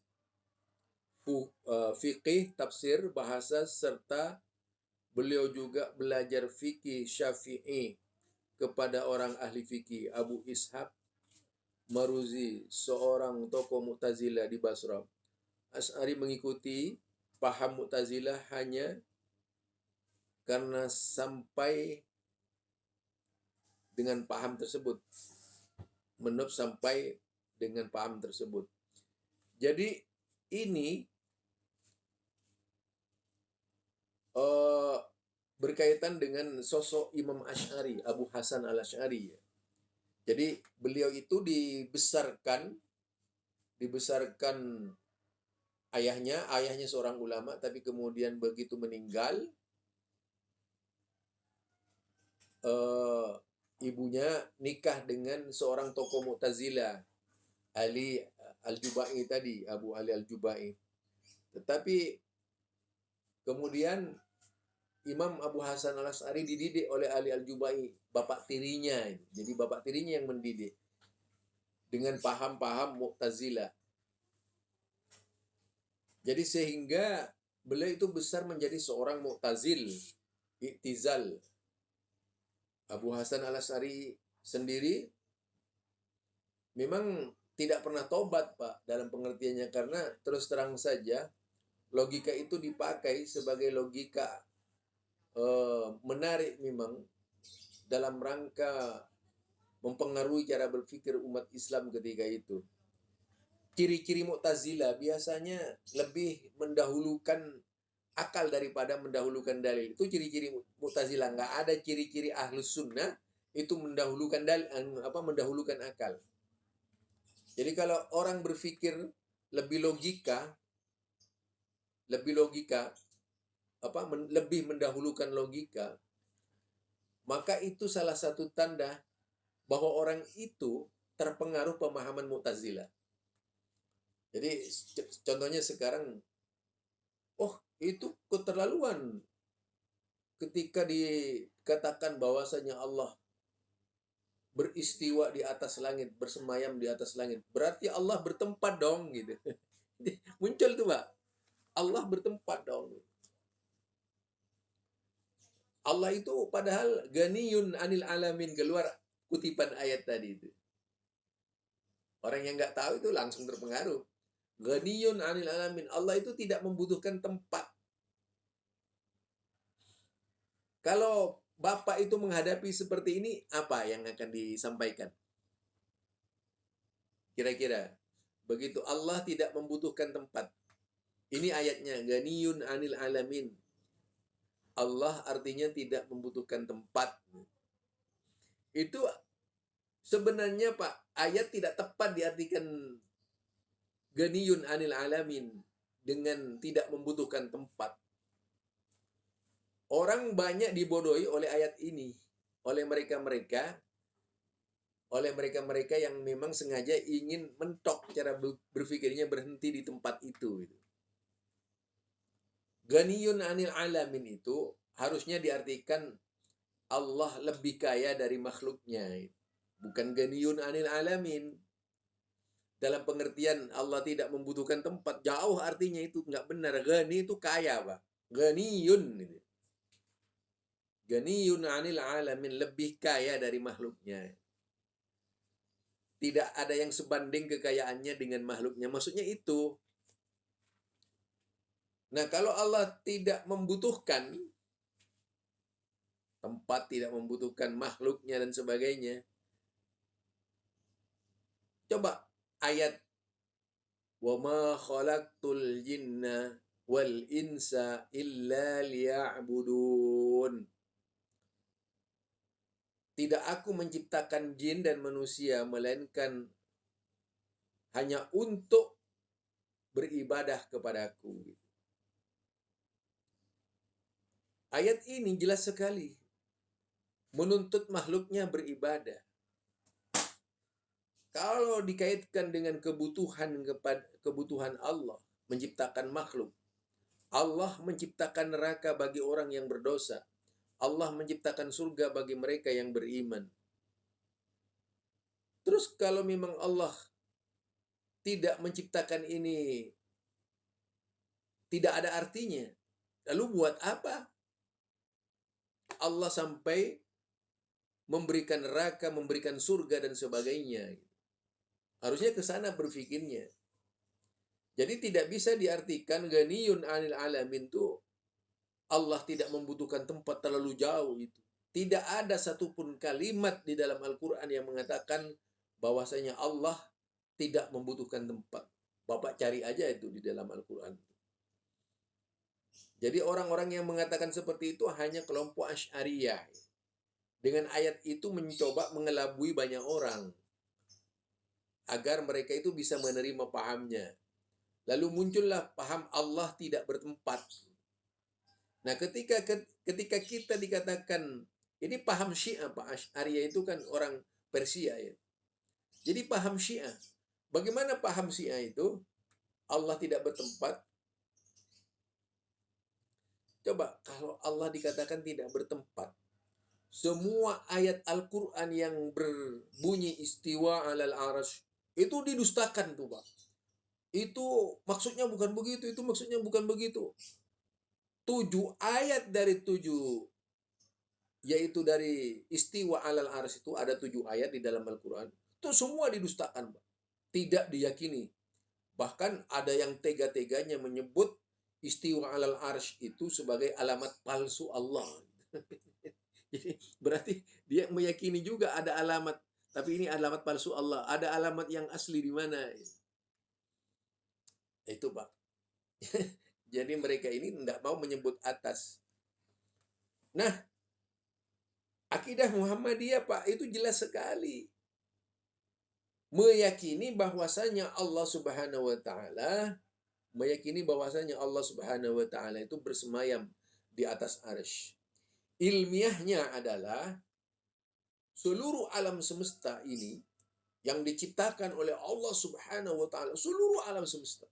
fikih, tafsir, bahasa, serta beliau juga belajar fikih Syafi'i kepada orang ahli fikih Abu Ishaq Maruzi, seorang tokoh Mu'tazilah di Basra. Asy'ari mengikuti paham Mu'tazilah hanya karena sampai dengan paham tersebut, sampai dengan paham tersebut. Jadi ini berkaitan dengan sosok Imam Asy'ari, Abu Hasan al-Asy'ari. Jadi beliau itu dibesarkan ayahnya seorang ulama, tapi kemudian begitu meninggal, ibunya nikah dengan seorang tokoh Mu'tazilah, Ali Al-Jubai tadi, Abu Ali Al-Jubai. Tetapi kemudian Imam Abu Hasan al-Asy'ari dididik oleh Ali Al-Jubai, bapak tirinya. Jadi bapak tirinya yang mendidik dengan paham-paham Mu'tazilah. Jadi sehingga beliau itu besar menjadi seorang Mu'tazil, I'tizal. Abu Hasan al-Asy'ari sendiri memang tidak pernah tobat, Pak, dalam pengertiannya, karena terus terang saja logika itu dipakai sebagai logika menarik memang dalam rangka mempengaruhi cara berpikir umat Islam ketika itu. Ciri-ciri Mu'tazilah biasanya lebih mendahulukan akal daripada mendahulukan dalil. Itu ciri-ciri Mu'tazilah. Nggak ada ciri-ciri Ahlus Sunnah itu mendahulukan dalil, mendahulukan akal. Jadi kalau orang berpikir lebih logika, lebih mendahulukan logika, maka itu salah satu tanda bahwa orang itu terpengaruh pemahaman Mu'tazilah. Jadi contohnya sekarang, itu keterlaluan ketika dikatakan bahwasanya Allah beristiwa di atas langit, bersemayam di atas langit. Berarti Allah bertempat dong, gitu. Muncul tuh, Pak. Allah bertempat dong. Allah itu padahal ganiyun anil alamin, keluar kutipan ayat tadi itu. Orang yang nggak tahu itu langsung terpengaruh. Ganiyun anil alamin. Allah itu tidak membutuhkan tempat. Kalau Bapak itu menghadapi seperti ini, apa yang akan disampaikan? Kira-kira. Begitu Allah tidak membutuhkan tempat. Ini ayatnya, ganiyun anil alamin. Allah artinya tidak membutuhkan tempat. Itu sebenarnya, Pak, ayat tidak tepat diartikan ganiyun anil alamin dengan tidak membutuhkan tempat. Orang banyak dibodohi oleh ayat ini, oleh mereka-mereka yang memang sengaja ingin mentok cara berpikirnya, berhenti di tempat itu. Ganiyun anil alamin itu harusnya diartikan Allah lebih kaya dari makhluknya. Bukan ganiyun anil alamin. Dalam pengertian Allah tidak membutuhkan tempat. Jauh artinya itu nggak benar. Gani itu kaya, Pak. Ganiyun. Ganiyun anil alamin. Lebih kaya dari makhluknya. Tidak ada yang sebanding kekayaannya dengan makhluknya. Maksudnya itu. Nah, kalau Allah tidak membutuhkan tempat, tidak membutuhkan makhluknya dan sebagainya. Coba ayat wa ma khalaqtul jinna wal insa illa liya'budun. Tidak aku menciptakan jin dan manusia melainkan hanya untuk beribadah kepadaku. Ayat ini jelas sekali menuntut makhluknya beribadah. Kalau dikaitkan dengan kebutuhan Allah menciptakan makhluk, Allah menciptakan neraka bagi orang yang berdosa, Allah menciptakan surga bagi mereka yang beriman. Terus kalau memang Allah tidak menciptakan ini, tidak ada artinya, lalu buat apa Allah sampai memberikan neraka, memberikan surga dan sebagainya? Harusnya ke sana berpikirnya. Jadi tidak bisa diartikan ganiyun 'anil alamin tuh Allah tidak membutuhkan tempat terlalu jauh itu. Tidak ada satupun kalimat di dalam Al-Quran yang mengatakan bahwasanya Allah tidak membutuhkan tempat. Bapak cari aja itu di dalam Al-Quran. Jadi orang-orang yang mengatakan seperti itu hanya kelompok Asy'ariyah. Dengan ayat itu mencoba mengelabui banyak orang agar mereka itu bisa menerima pahamnya. Lalu muncullah paham Allah tidak bertempat. Nah, ketika kita dikatakan ini paham Syiah, Pak Asy'ariyah itu kan orang Persia ya. Jadi paham Syiah. Bagaimana paham Syiah itu? Allah tidak bertempat. Coba kalau Allah dikatakan tidak bertempat, semua ayat Al-Quran yang berbunyi istiwa alal arash itu didustakan tuh Pak. Itu maksudnya bukan begitu, itu maksudnya bukan begitu. 7 ayat dari 7, yaitu dari istiwa alal arash itu ada 7 ayat di dalam Al-Quran. Itu semua didustakan Pak. Tidak diyakini. Bahkan ada yang tega-teganya menyebut istiwa alal arsh itu sebagai alamat palsu Allah. Jadi berarti dia meyakini juga ada alamat, tapi ini alamat palsu Allah. Ada alamat yang asli di mana? Itu Pak. Jadi mereka ini tidak mau menyebut atas. Nah, akidah Muhammadiyah Pak itu jelas sekali. Meyakini bahwasanya Allah Subhanahu wa taala itu bersemayam di atas arsy. Ilmiahnya adalah seluruh alam semesta ini yang diciptakan oleh Allah Subhanahu wa taala, seluruh alam semesta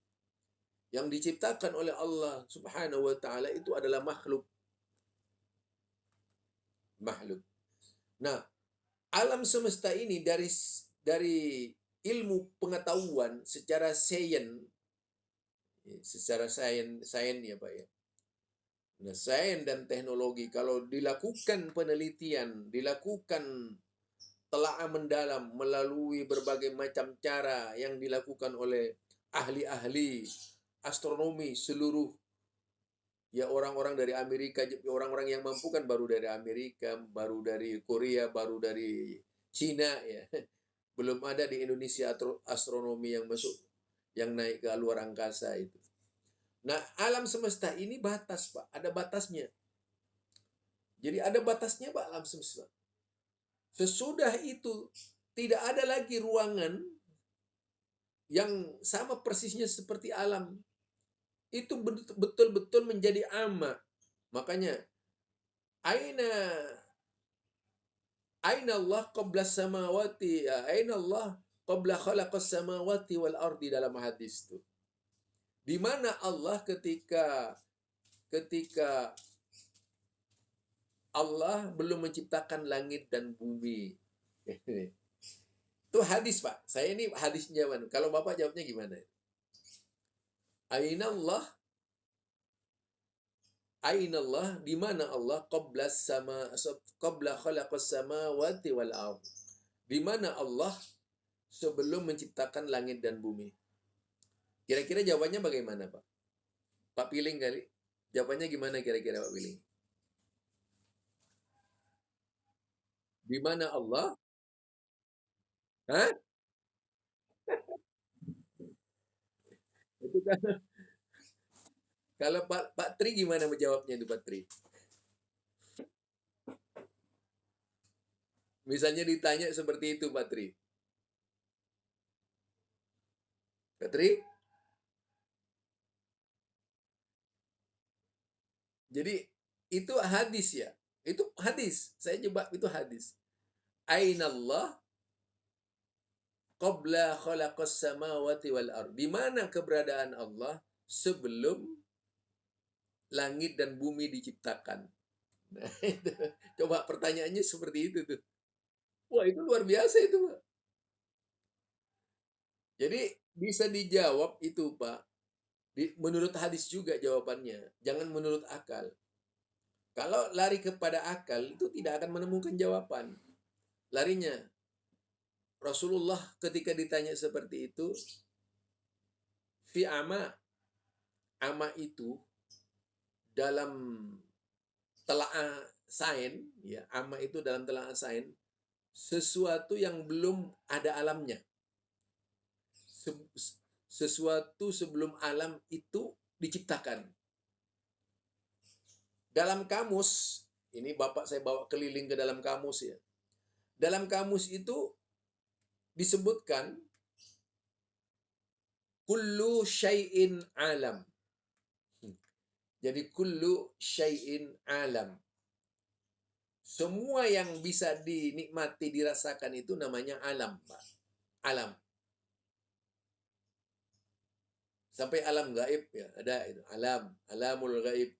yang diciptakan oleh Allah Subhanahu wa taala itu adalah makhluk. Makhluk. Nah, alam semesta ini dari ilmu pengetahuan secara sains ya Pak ya. Nah, sains dan teknologi kalau dilakukan penelitian, dilakukan telaah mendalam melalui berbagai macam cara yang dilakukan oleh ahli-ahli astronomi seluruh ya orang-orang dari Amerika, orang-orang yang mampu kan baru dari Amerika, baru dari Korea, baru dari Cina ya. Belum ada di Indonesia astronomi yang masuk yang naik ke luar angkasa itu. Nah, alam semesta ini batas, Pak. Ada batasnya. Jadi ada batasnya, Pak, alam semesta. Sesudah itu tidak ada lagi ruangan yang sama persisnya seperti alam. Itu betul-betul menjadi ama. Makanya aina Allah qabla samawati, aina Allah qabla khalaqas samawati wal ardi dalam hadis itu. Di mana Allah ketika Allah belum menciptakan langit dan bumi. Itu hadis, Pak. Saya ini hadisnya mana? Kalau Bapak jawabnya gimana? Aina Allah, di mana Allah qabla khalaqas samawati wal ard. Di mana Allah sebelum menciptakan langit dan bumi. Kira-kira jawabannya bagaimana, Pak? Pak Piling kali. Jawabannya gimana kira-kira Pak Piling? Di mana Allah? Hah? Itu kan. Kalau Pak Tri gimana menjawabnya itu Pak Tri? Misalnya ditanya seperti itu Pak Tri. Pak Tri? Jadi itu hadis ya. Itu hadis. Saya coba itu hadis. Aina Allah qabla khalaqas samawati wal ard. Di mana keberadaan Allah sebelum langit dan bumi diciptakan. Nah, itu. Coba pertanyaannya seperti itu tuh. Wah, itu luar biasa itu, Pak. Jadi bisa dijawab itu, Pak. Menurut hadis juga jawabannya. Jangan menurut akal. Kalau lari kepada akal itu tidak akan menemukan jawaban. Larinya Rasulullah ketika ditanya seperti itu, fi ama itu dalam telaah sains, ya, ama itu dalam telaah sains sesuatu yang belum ada alamnya. Sesuatu sebelum alam itu diciptakan. Dalam kamus, ini Bapak saya bawa keliling ke dalam kamus ya. Dalam kamus itu disebutkan kullu syai'in alam. Jadi kullu syai'in alam. Semua yang bisa dinikmati, dirasakan itu namanya alam, Pak. Alam. Sampai alam gaib ya, ada itu. Alam, alamul gaib.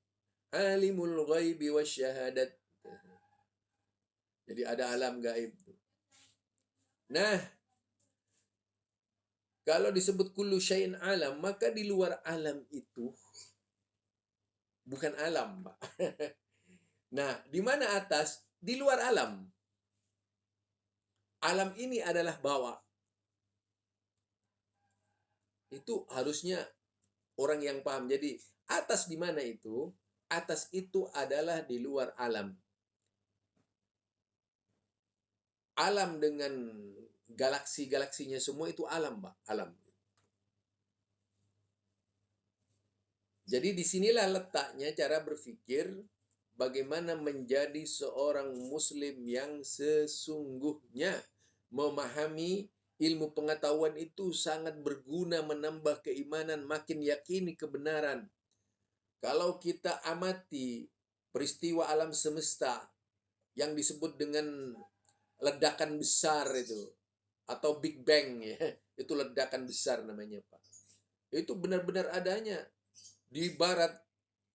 Alimul ghaibi wasyahadat. Jadi ada alam gaib. Nah, kalau disebut kullu syai'in alam, maka di luar alam itu bukan alam, Pak. Nah, di mana atas? Di luar alam. Alam ini adalah bawah. Itu harusnya orang yang paham. Jadi, atas di mana itu? Atas itu adalah di luar alam. Alam dengan galaksi-galaksinya semua itu alam, Pak. Alam. Jadi disinilah letaknya cara berpikir bagaimana menjadi seorang muslim yang sesungguhnya memahami ilmu pengetahuan itu sangat berguna, menambah keimanan, makin yakini kebenaran. Kalau kita amati peristiwa alam semesta yang disebut dengan ledakan besar itu, atau Big Bang ya, itu ledakan besar namanya, Pak. Itu benar-benar adanya di barat,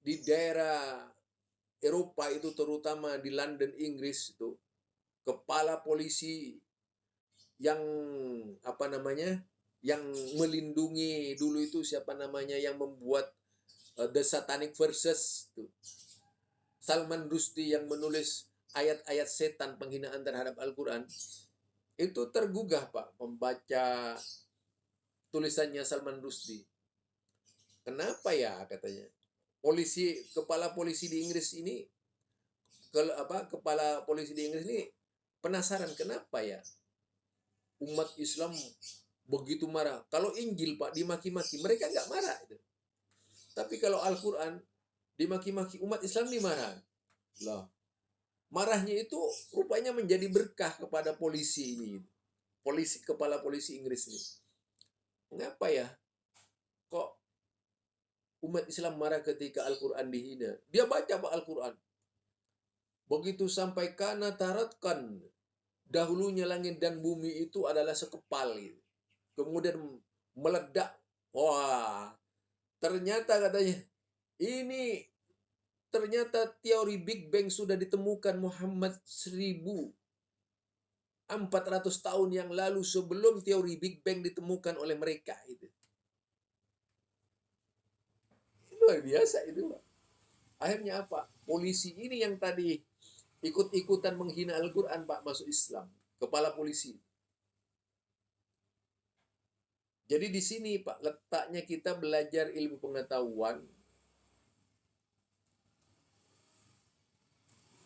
di daerah Eropa itu, terutama di London, Inggris itu, kepala polisi yang yang melindungi dulu itu siapa namanya, yang membuat The Satanic Verses itu, Salman Rushdie, yang menulis ayat-ayat setan penghinaan terhadap Al-Quran, itu tergugah, Pak, membaca tulisannya Salman Rushdie. Kenapa ya, katanya, kepala polisi di Inggris ini, kepala polisi di Inggris ini penasaran kenapa ya umat Islam begitu marah. Kalau Injil, Pak, dimaki-maki, mereka nggak marah itu. Tapi kalau Al-Quran dimaki-maki, umat Islam dimarah. Lah, marahnya itu rupanya menjadi berkah kepada polisi ini. Kepala polisi Inggris ini. Mengapa ya kok umat Islam marah ketika Al-Quran dihina? Dia baca, Pak, Al-Quran. Begitu sampai kana taratkan, dahulunya langit dan bumi itu adalah sekepal gitu. Kemudian meledak. Wah, ternyata katanya ini ternyata teori Big Bang sudah ditemukan Muhammad 1400 tahun yang lalu, sebelum teori Big Bang ditemukan oleh mereka itu. Luar biasa itu, Pak. Akhirnya apa? Polisi ini yang tadi ikut-ikutan menghina Al-Quran, Pak, masuk Islam. Kepala polisi. Jadi di sini, Pak, letaknya kita belajar ilmu pengetahuan.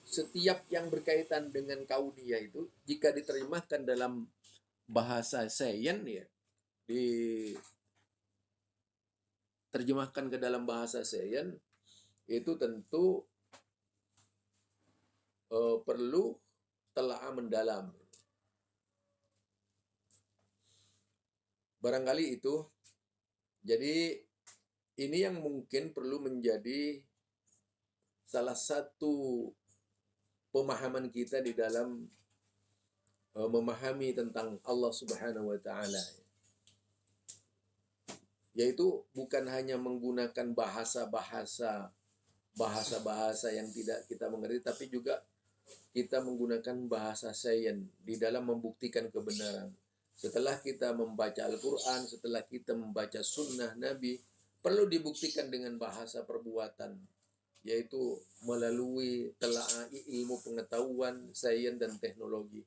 Setiap yang berkaitan dengan kaunia itu, jika diterjemahkan dalam bahasa sains ya, diterjemahkan ke dalam bahasa sains, itu tentu perlu telaah mendalam. Barangkali itu. Jadi ini yang mungkin perlu menjadi salah satu pemahaman kita di dalam memahami tentang Allah Subhanahu wa taala, yaitu bukan hanya menggunakan bahasa-bahasa yang tidak kita mengerti, tapi juga kita menggunakan bahasa sains di dalam membuktikan kebenaran. Setelah kita membaca Al-Quran, setelah kita membaca Sunnah Nabi, perlu dibuktikan dengan bahasa perbuatan, yaitu melalui telaah ilmu pengetahuan, sains, dan teknologi.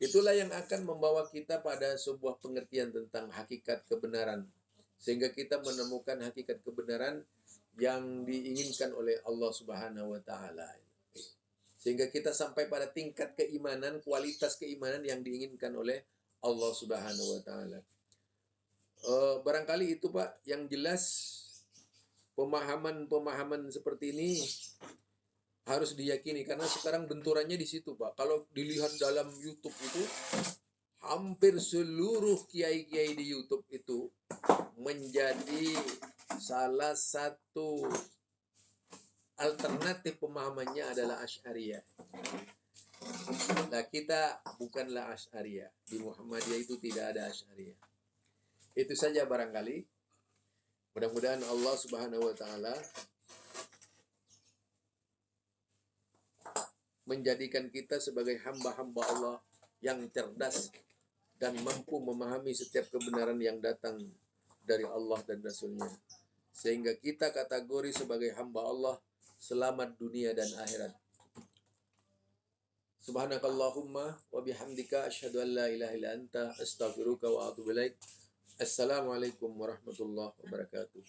Itulah yang akan membawa kita pada sebuah pengertian tentang hakikat kebenaran, sehingga kita menemukan hakikat kebenaran yang diinginkan oleh Allah Subhanahu wa taala. Sehingga kita sampai pada tingkat keimanan, kualitas keimanan yang diinginkan oleh Allah Subhanahu wa taala. Barangkali itu Pak yang jelas, pemahaman-pemahaman seperti ini harus diyakini, karena sekarang benturannya di situ Pak. Kalau dilihat dalam YouTube itu, hampir seluruh kiai-kiai di YouTube itu menjadi salah satu alternatif pemahamannya adalah Asy'ariyah. Nah, kita bukanlah Asy'ariyah. Di Muhammadiyah itu tidak ada Asy'ariyah. Itu saja barangkali. Mudah-mudahan Allah Subhanahu wa taala menjadikan kita sebagai hamba-hamba Allah yang cerdas dan mampu memahami setiap kebenaran yang datang dari Allah dan Rasul-Nya, sehingga kita kategori sebagai hamba Allah selamat dunia dan akhirat. Subhanakallahumma wa bihamdika asyhadu an la ilaha illa anta astaghfiruka wa atubu ilaik. Assalamualaikum warahmatullahi wabarakatuh.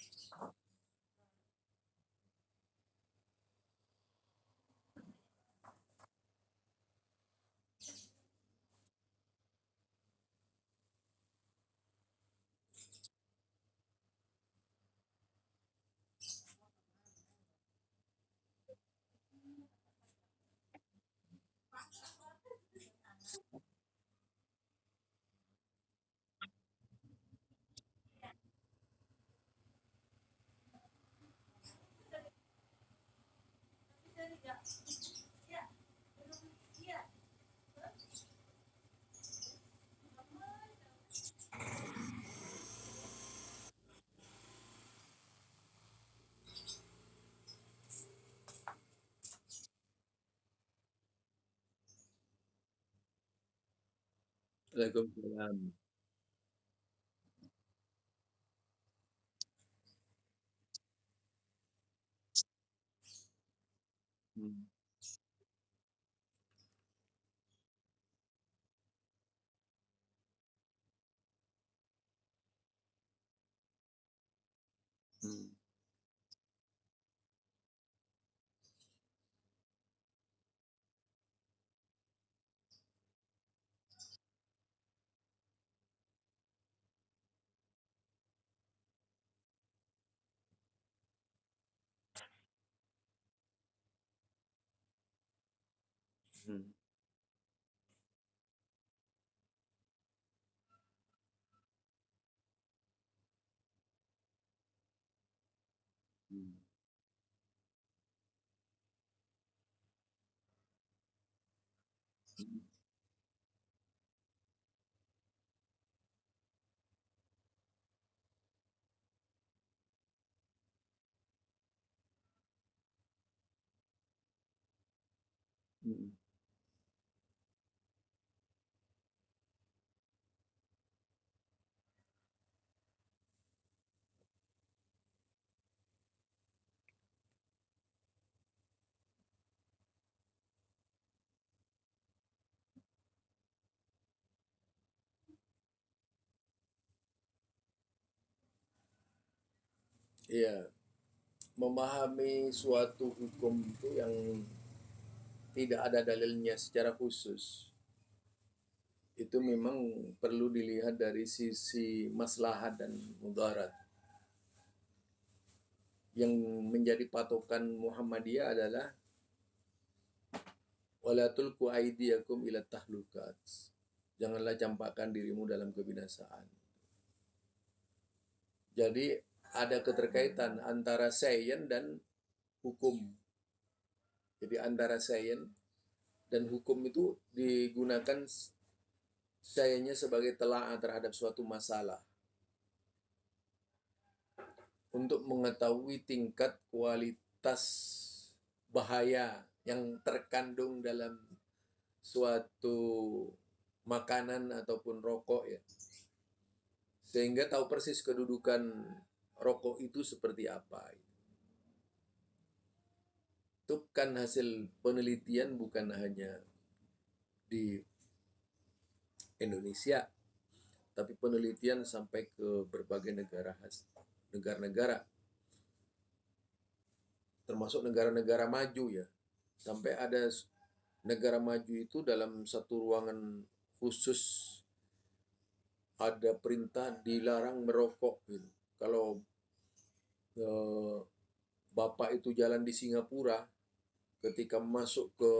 Waalaikumsalam. Hmm. Hmm. Hmm. Hmm. Hmm. Iya, memahami suatu hukum itu yang tidak ada dalilnya secara khusus, itu memang perlu dilihat dari sisi maslahat dan mudarat. Yang menjadi patokan Muhammadiyah adalah wala tulqu aydiyakum ila tahlukat. Janganlah campakkan dirimu dalam kebinasaan. Jadi ada keterkaitan antara sains dan hukum. Jadi antara sains dan hukum itu digunakan sayanya sebagai telaah terhadap suatu masalah untuk mengetahui tingkat kualitas bahaya yang terkandung dalam suatu makanan ataupun rokok ya. Sehingga tahu persis kedudukan rokok itu seperti apa. Itu kan hasil penelitian bukan hanya di Indonesia, tapi penelitian sampai ke berbagai negara-negara, termasuk negara-negara maju ya. Sampai ada negara maju itu dalam satu ruangan khusus ada perintah dilarang merokok gitu. Kalau Bapak itu jalan di Singapura, ketika masuk ke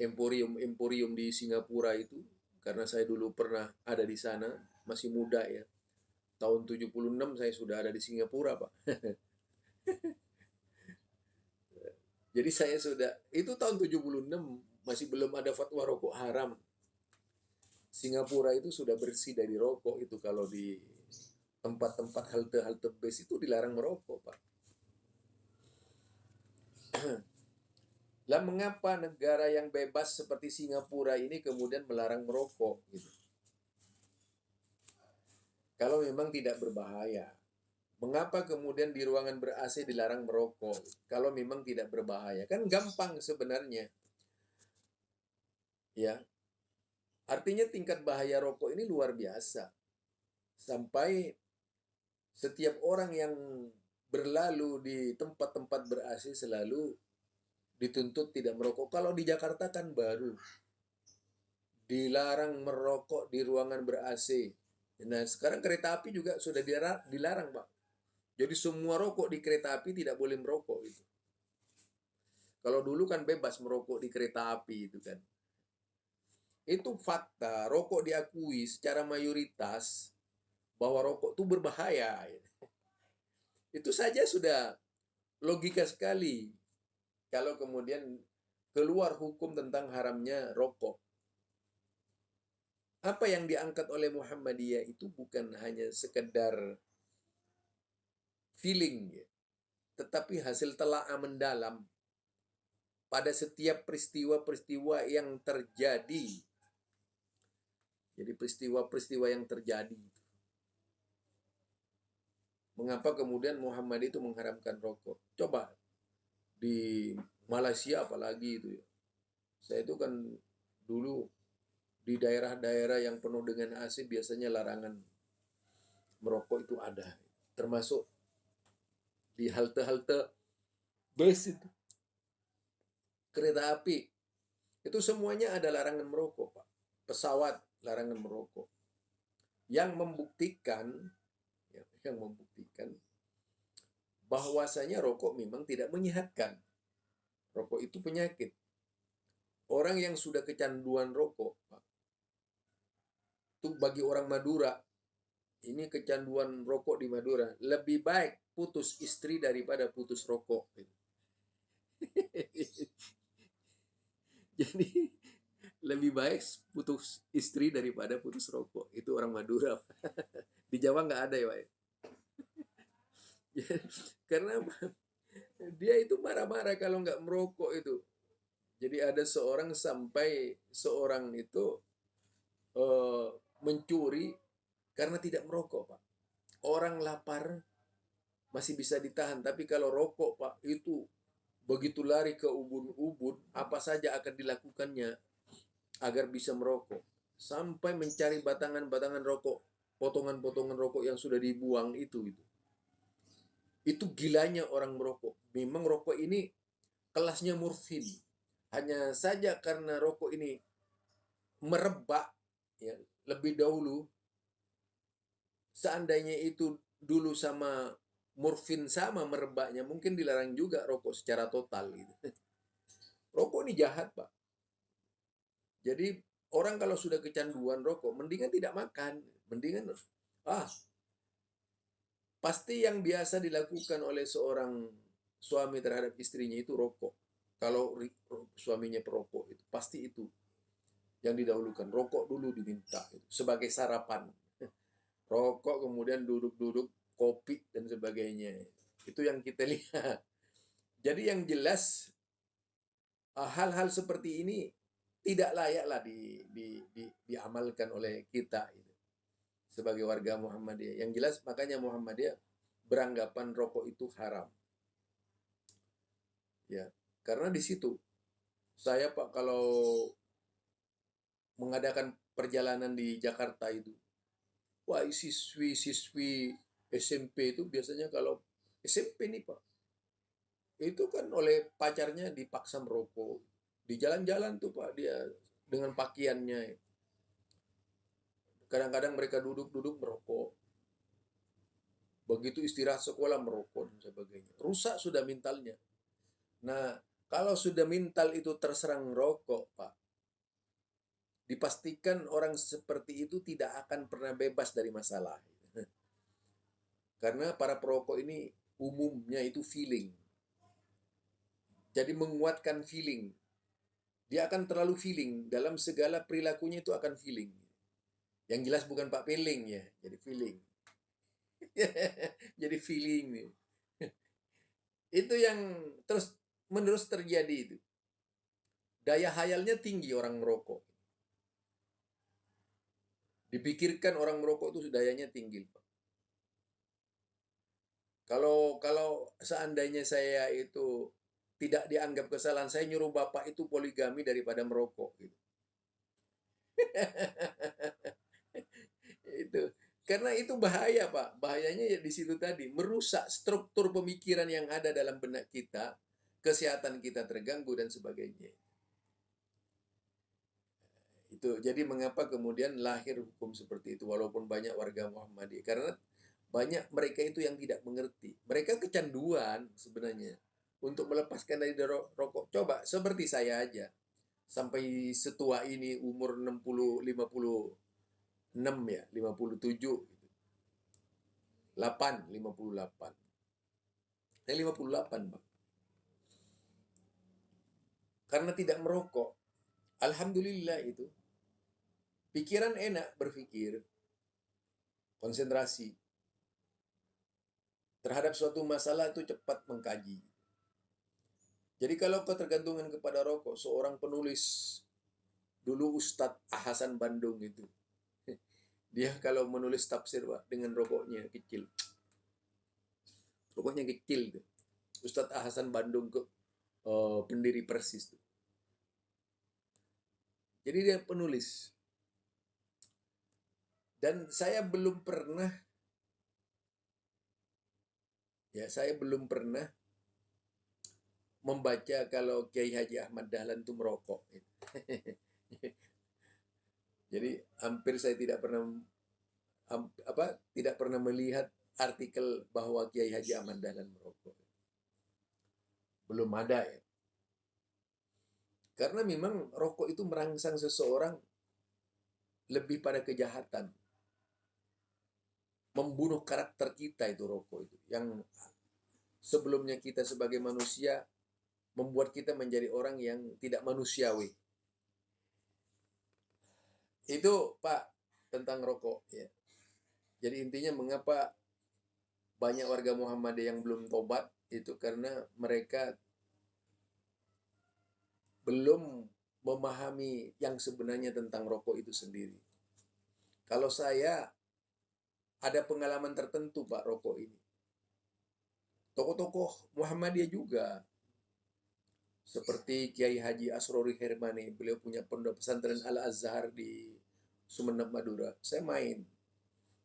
emporium di Singapura itu, karena saya dulu pernah ada di sana, masih muda ya. Tahun 76 saya sudah ada di Singapura, Pak. Jadi saya sudah, itu tahun 76 masih belum ada fatwa rokok haram. Singapura itu sudah bersih dari rokok itu, kalau di tempat-tempat halte bus itu dilarang merokok, Pak. Lah mengapa negara yang bebas seperti Singapura ini kemudian melarang merokok gitu? Kalau memang tidak berbahaya. Mengapa kemudian di ruangan ber-AC dilarang merokok? Kalau memang tidak berbahaya. Kan gampang sebenarnya. Ya. Artinya tingkat bahaya rokok ini luar biasa. Sampai setiap orang yang berlalu di tempat-tempat ber-AC selalu dituntut tidak merokok. Kalau di Jakarta kan baru dilarang merokok di ruangan ber-AC. Nah, sekarang kereta api juga sudah dilarang, Pak. Jadi semua rokok di kereta api tidak boleh merokok itu. Kalau dulu kan bebas merokok di kereta api itu kan. Itu fakta, rokok diakui secara mayoritas bahwa rokok itu berbahaya. Itu saja sudah logika sekali. Kalau kemudian keluar hukum tentang haramnya rokok. Apa yang diangkat oleh Muhammadiyah itu bukan hanya sekedar feeling, tetapi hasil telaah mendalam pada setiap peristiwa-peristiwa yang terjadi. Jadi peristiwa-peristiwa yang terjadi. Mengapa kemudian Muhammad itu mengharamkan rokok? Coba di Malaysia apalagi itu ya. Saya itu kan dulu di daerah-daerah yang penuh dengan AC biasanya larangan merokok itu ada. Termasuk di halte-halte bus itu, kereta api. Itu semuanya ada larangan merokok, Pak. Pesawat larangan merokok. Yang membuktikan bahwasanya rokok memang tidak menyehatkan. Rokok itu penyakit. Orang yang sudah kecanduan rokok, Pak, itu bagi orang Madura, ini kecanduan rokok di Madura, lebih baik putus istri daripada putus rokok. Jadi lebih baik putus istri daripada putus rokok. Itu orang Madura. Di Jawa nggak ada ya, Pak. Karena dia itu marah-marah kalau nggak merokok itu. Jadi ada seorang itu eh, mencuri karena tidak merokok, Pak. Orang lapar masih bisa ditahan, tapi kalau rokok, Pak, itu begitu lari ke ubun-ubun, apa saja akan dilakukannya agar bisa merokok. Sampai mencari batangan-batangan rokok, potongan-potongan rokok yang sudah dibuang itu. Itu gilanya orang merokok. Memang rokok ini kelasnya morfin. Hanya saja karena rokok ini merebak ya, lebih dahulu, seandainya itu dulu sama morfin sama merebaknya, mungkin dilarang juga rokok secara total gitu. Rokok ini jahat, Pak. Jadi orang kalau sudah kecanduan rokok, mendingan tidak makan. Mendingan, pasti yang biasa dilakukan oleh seorang suami terhadap istrinya itu rokok. Kalau suaminya perokok, itu pasti itu. yang didahulukan. Rokok dulu diminta sebagai sarapan. Rokok kemudian duduk-duduk kopi dan sebagainya. Itu yang kita lihat. Jadi yang jelas hal-hal seperti ini tidak layaklah diamalkan oleh kita sebagai warga Muhammadiyah. Yang jelas makanya Muhammadiyah beranggapan rokok itu haram. Ya, karena di situ saya Pak kalau mengadakan perjalanan di Jakarta itu, wah siswi-siswi SMP itu biasanya kalau SMP nih Pak, itu kan oleh pacarnya dipaksa merokok. Di jalan-jalan tuh Pak dia dengan pakaiannya. Kadang-kadang mereka duduk-duduk merokok. Begitu istirahat sekolah merokok dan sebagainya. Rusak sudah mentalnya. Nah, kalau sudah mental itu terserang rokok, Pak, dipastikan orang seperti itu tidak akan pernah bebas dari masalah. Karena para perokok ini umumnya itu feeling. Jadi menguatkan feeling. Dia akan terlalu feeling. Dalam segala perilakunya itu akan feeling. Yang jelas bukan Pak Peling ya, jadi feeling. Jadi feeling nih. Itu yang menerus terjadi itu. Daya hayalnya tinggi orang merokok. Dipikirkan orang merokok itu dayanya tinggi. Kalau seandainya saya itu tidak dianggap kesalahan, saya nyuruh bapak itu poligami daripada merokok. Gitu. Itu. Karena itu bahaya, Pak. Bahayanya ya di situ tadi, merusak struktur pemikiran yang ada dalam benak kita, kesehatan kita terganggu dan sebagainya. Itu. Jadi mengapa kemudian lahir hukum seperti itu walaupun banyak warga Muhammadiyah? Karena banyak mereka itu yang tidak mengerti. Mereka kecanduan sebenarnya untuk melepaskan dari rokok. Coba seperti saya aja. Sampai setua ini umur 56 ya, 57 gitu. 58. Saya 58, Bang. Karena tidak merokok. Alhamdulillah itu. Pikiran enak berpikir. Konsentrasi. Terhadap suatu masalah itu cepat mengkaji. Jadi kalau ketergantungan kepada rokok, seorang penulis dulu Ustadz Hasan Bandung itu, dia kalau menulis tafsir Pak, dengan rokoknya kecil. Rokoknya kecil tuh. Ustadz Hasan Bandung ke pendiri Persis tuh. Jadi dia penulis. Dan saya belum pernah membaca kalau Kiai Haji Ahmad Dahlan itu merokok. Jadi hampir saya tidak pernah melihat artikel bahwa Kiai Haji Ahmad Dahlan merokok. Belum ada ya. Karena memang rokok itu merangsang seseorang lebih pada kejahatan. Membunuh karakter kita itu rokok itu. Yang sebelumnya kita sebagai manusia membuat kita menjadi orang yang tidak manusiawi. Itu Pak tentang rokok ya. Jadi intinya mengapa banyak warga Muhammadiyah yang belum tobat itu karena mereka belum memahami yang sebenarnya tentang rokok itu sendiri. Kalau saya ada pengalaman tertentu Pak rokok ini. Tokoh-tokoh Muhammadiyah juga. Seperti Kiai Haji Asrori Hermani, beliau punya pondok pesantren Al-Azhar di Sumeneb, Madura. Saya main.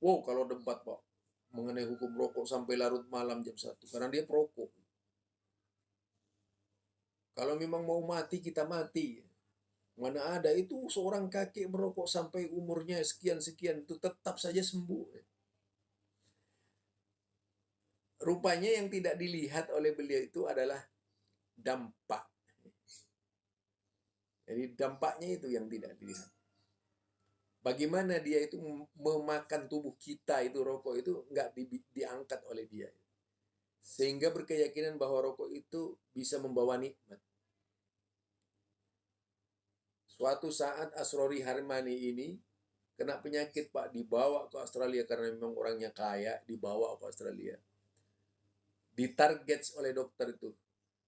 Wow, kalau debat Pak, mengenai hukum rokok sampai larut malam jam 1. Karena dia perokok. Kalau memang mau mati, kita mati. Mana ada itu seorang kakek merokok sampai umurnya sekian-sekian, itu tetap saja sembuh. Rupanya yang tidak dilihat oleh beliau itu adalah dampak. Jadi dampaknya itu yang tidak dilihat. Bagaimana dia itu memakan tubuh kita itu rokok itu nggak diangkat oleh dia. Sehingga berkeyakinan bahwa rokok itu bisa membawa nikmat. Suatu saat Asrori Harmani ini kena penyakit, Pak, dibawa ke Australia karena memang orangnya kaya, dibawa ke Australia. Ditarget oleh dokter itu,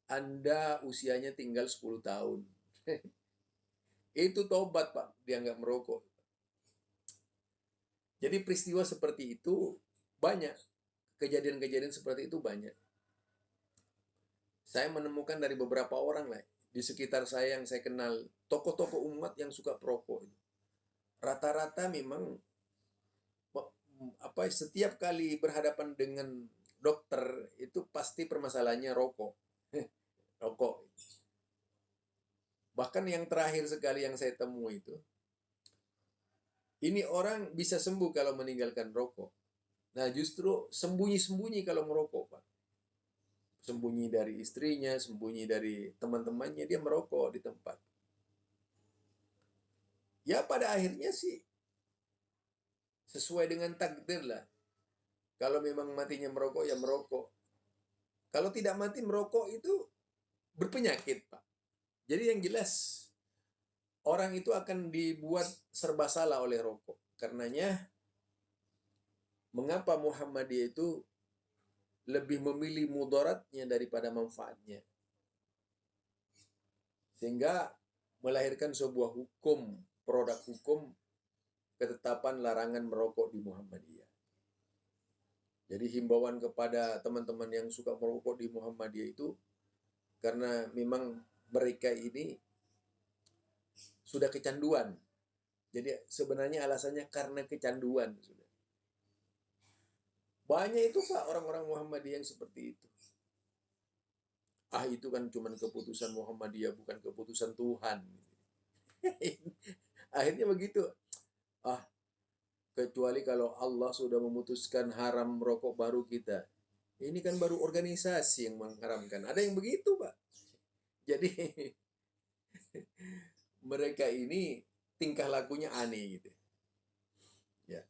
Anda usianya tinggal 10 tahun. Itu tobat, Pak, dia nggak merokok. Jadi peristiwa seperti itu banyak, kejadian-kejadian seperti itu banyak. Saya menemukan dari beberapa orang lah di sekitar saya yang saya kenal, tokoh-tokoh umat yang suka perokok. Rata-rata memang setiap kali berhadapan dengan dokter itu pasti permasalahannya rokok. Rokok. Bahkan yang terakhir sekali yang saya temui itu, ini orang bisa sembuh kalau meninggalkan rokok. Nah, justru sembunyi-sembunyi kalau merokok, Pak. Sembunyi dari istrinya, sembunyi dari teman-temannya, dia merokok di tempat. Ya, pada akhirnya sih sesuai dengan takdir lah. Kalau memang matinya merokok, ya merokok. Kalau tidak mati merokok itu berpenyakit, Pak. Jadi yang jelas, orang itu akan dibuat serba salah oleh rokok. Karenanya, mengapa Muhammadiyah itu lebih memilih mudaratnya daripada manfaatnya. Sehingga melahirkan sebuah hukum, produk hukum, ketetapan larangan merokok di Muhammadiyah. Jadi himbauan kepada teman-teman yang suka merokok di Muhammadiyah itu, karena memang mereka ini sudah kecanduan. Jadi sebenarnya alasannya karena kecanduan. Banyak itu, Pak, orang-orang Muhammadiyah yang seperti itu. Itu kan cuma keputusan Muhammadiyah, bukan keputusan Tuhan. Akhirnya begitu. Kecuali kalau Allah sudah memutuskan haram merokok baru kita. Ini kan baru organisasi yang mengharamkan. Ada yang begitu, Pak. Jadi mereka ini tingkah lakunya aneh gitu. Ya.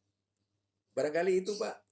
Barangkali itu, Pak.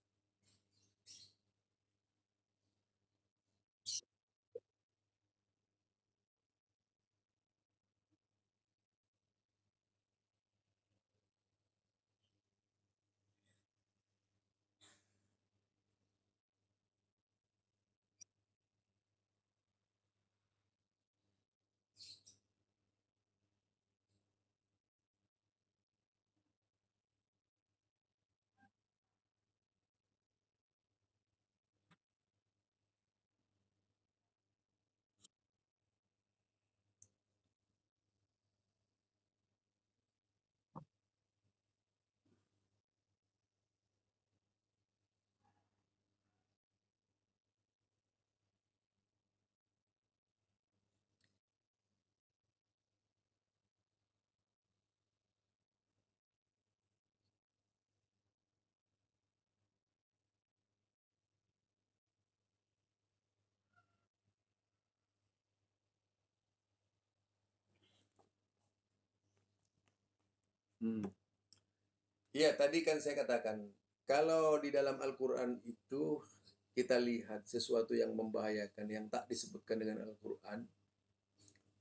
Ya, tadi kan saya katakan, kalau di dalam Al-Quran itu kita lihat sesuatu yang membahayakan, yang tak disebutkan dengan Al-Quran,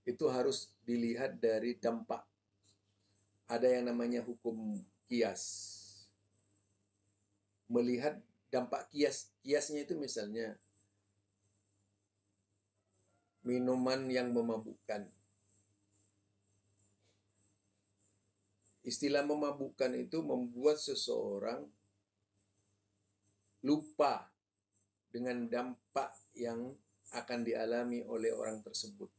itu harus dilihat dari dampak. Ada yang namanya hukum kias. Melihat dampak kias. Kiasnya itu misalnya minuman yang memabukkan. Istilah memabukkan itu membuat seseorang lupa dengan dampak yang akan dialami oleh orang tersebut.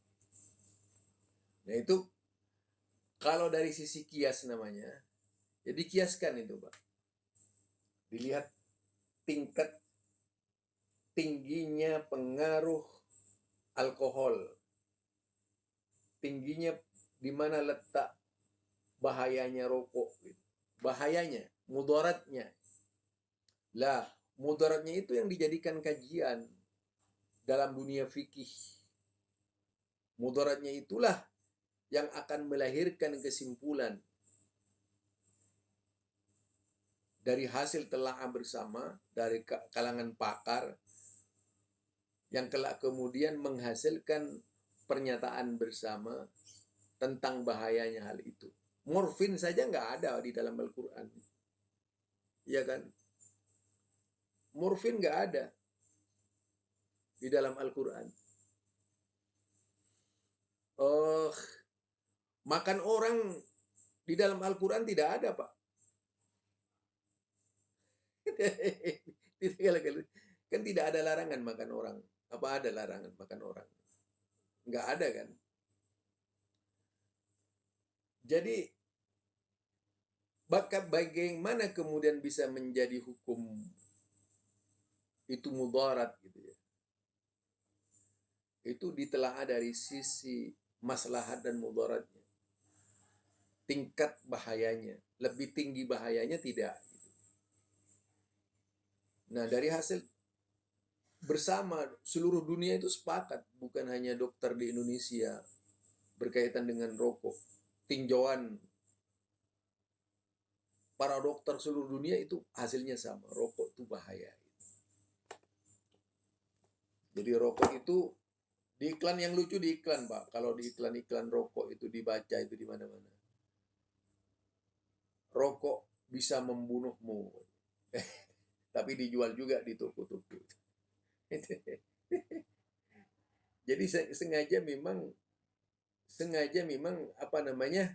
Nah, itu kalau dari sisi kias namanya, ya dikiaskan itu, Pak. Dilihat tingkat tingginya pengaruh alkohol, tingginya di mana letak bahayanya rokok, bahayanya, mudaratnya. Lah, mudaratnya itu yang dijadikan kajian dalam dunia fikih. Mudaratnya itulah yang akan melahirkan kesimpulan dari hasil telaah bersama dari kalangan pakar yang kelak kemudian menghasilkan pernyataan bersama tentang bahayanya hal itu. Morfin saja nggak ada di dalam Al-Quran. Iya kan? Morfin nggak ada di dalam Al-Quran. Oh, makan orang di dalam Al-Quran tidak ada, Pak. Kan tidak ada larangan makan orang. Apa ada larangan makan orang? Nggak ada kan? Jadi bagaimana kemudian bisa menjadi hukum itu mudarat gitu ya? Itu ditelaah dari sisi maslahat dan mudaratnya. Tingkat bahayanya, lebih tinggi bahayanya tidak. Nah, dari hasil bersama seluruh dunia itu sepakat, bukan hanya dokter di Indonesia berkaitan dengan rokok. Tinjauan para dokter seluruh dunia itu hasilnya sama, rokok itu bahaya. Jadi rokok itu di iklan yang lucu di iklan, Pak. Kalau di iklan-iklan rokok itu dibaca itu di mana-mana. Rokok bisa membunuhmu. Tapi dijual juga di toko-toko. Jadi sengaja memang apa namanya?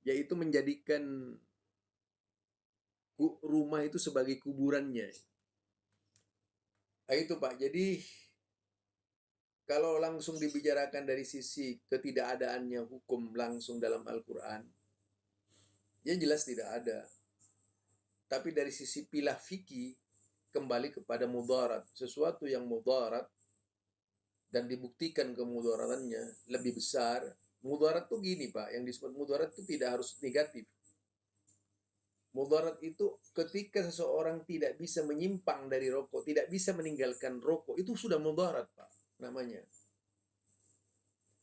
Yaitu menjadikan rumah itu sebagai kuburannya. Nah, itu Pak. Jadi kalau langsung dibicarakan dari sisi ketidakadaannya hukum langsung dalam Al-Quran, ya jelas tidak ada. Tapi dari sisi pilah fikih, kembali kepada mudarat. Sesuatu yang mudarat dan dibuktikan kemudaratannya lebih besar. Mudarat tuh gini Pak, yang disebut mudarat itu tidak harus negatif. Mudarat itu ketika seseorang tidak bisa menyimpang dari rokok, tidak bisa meninggalkan rokok, itu sudah mudarat Pak namanya.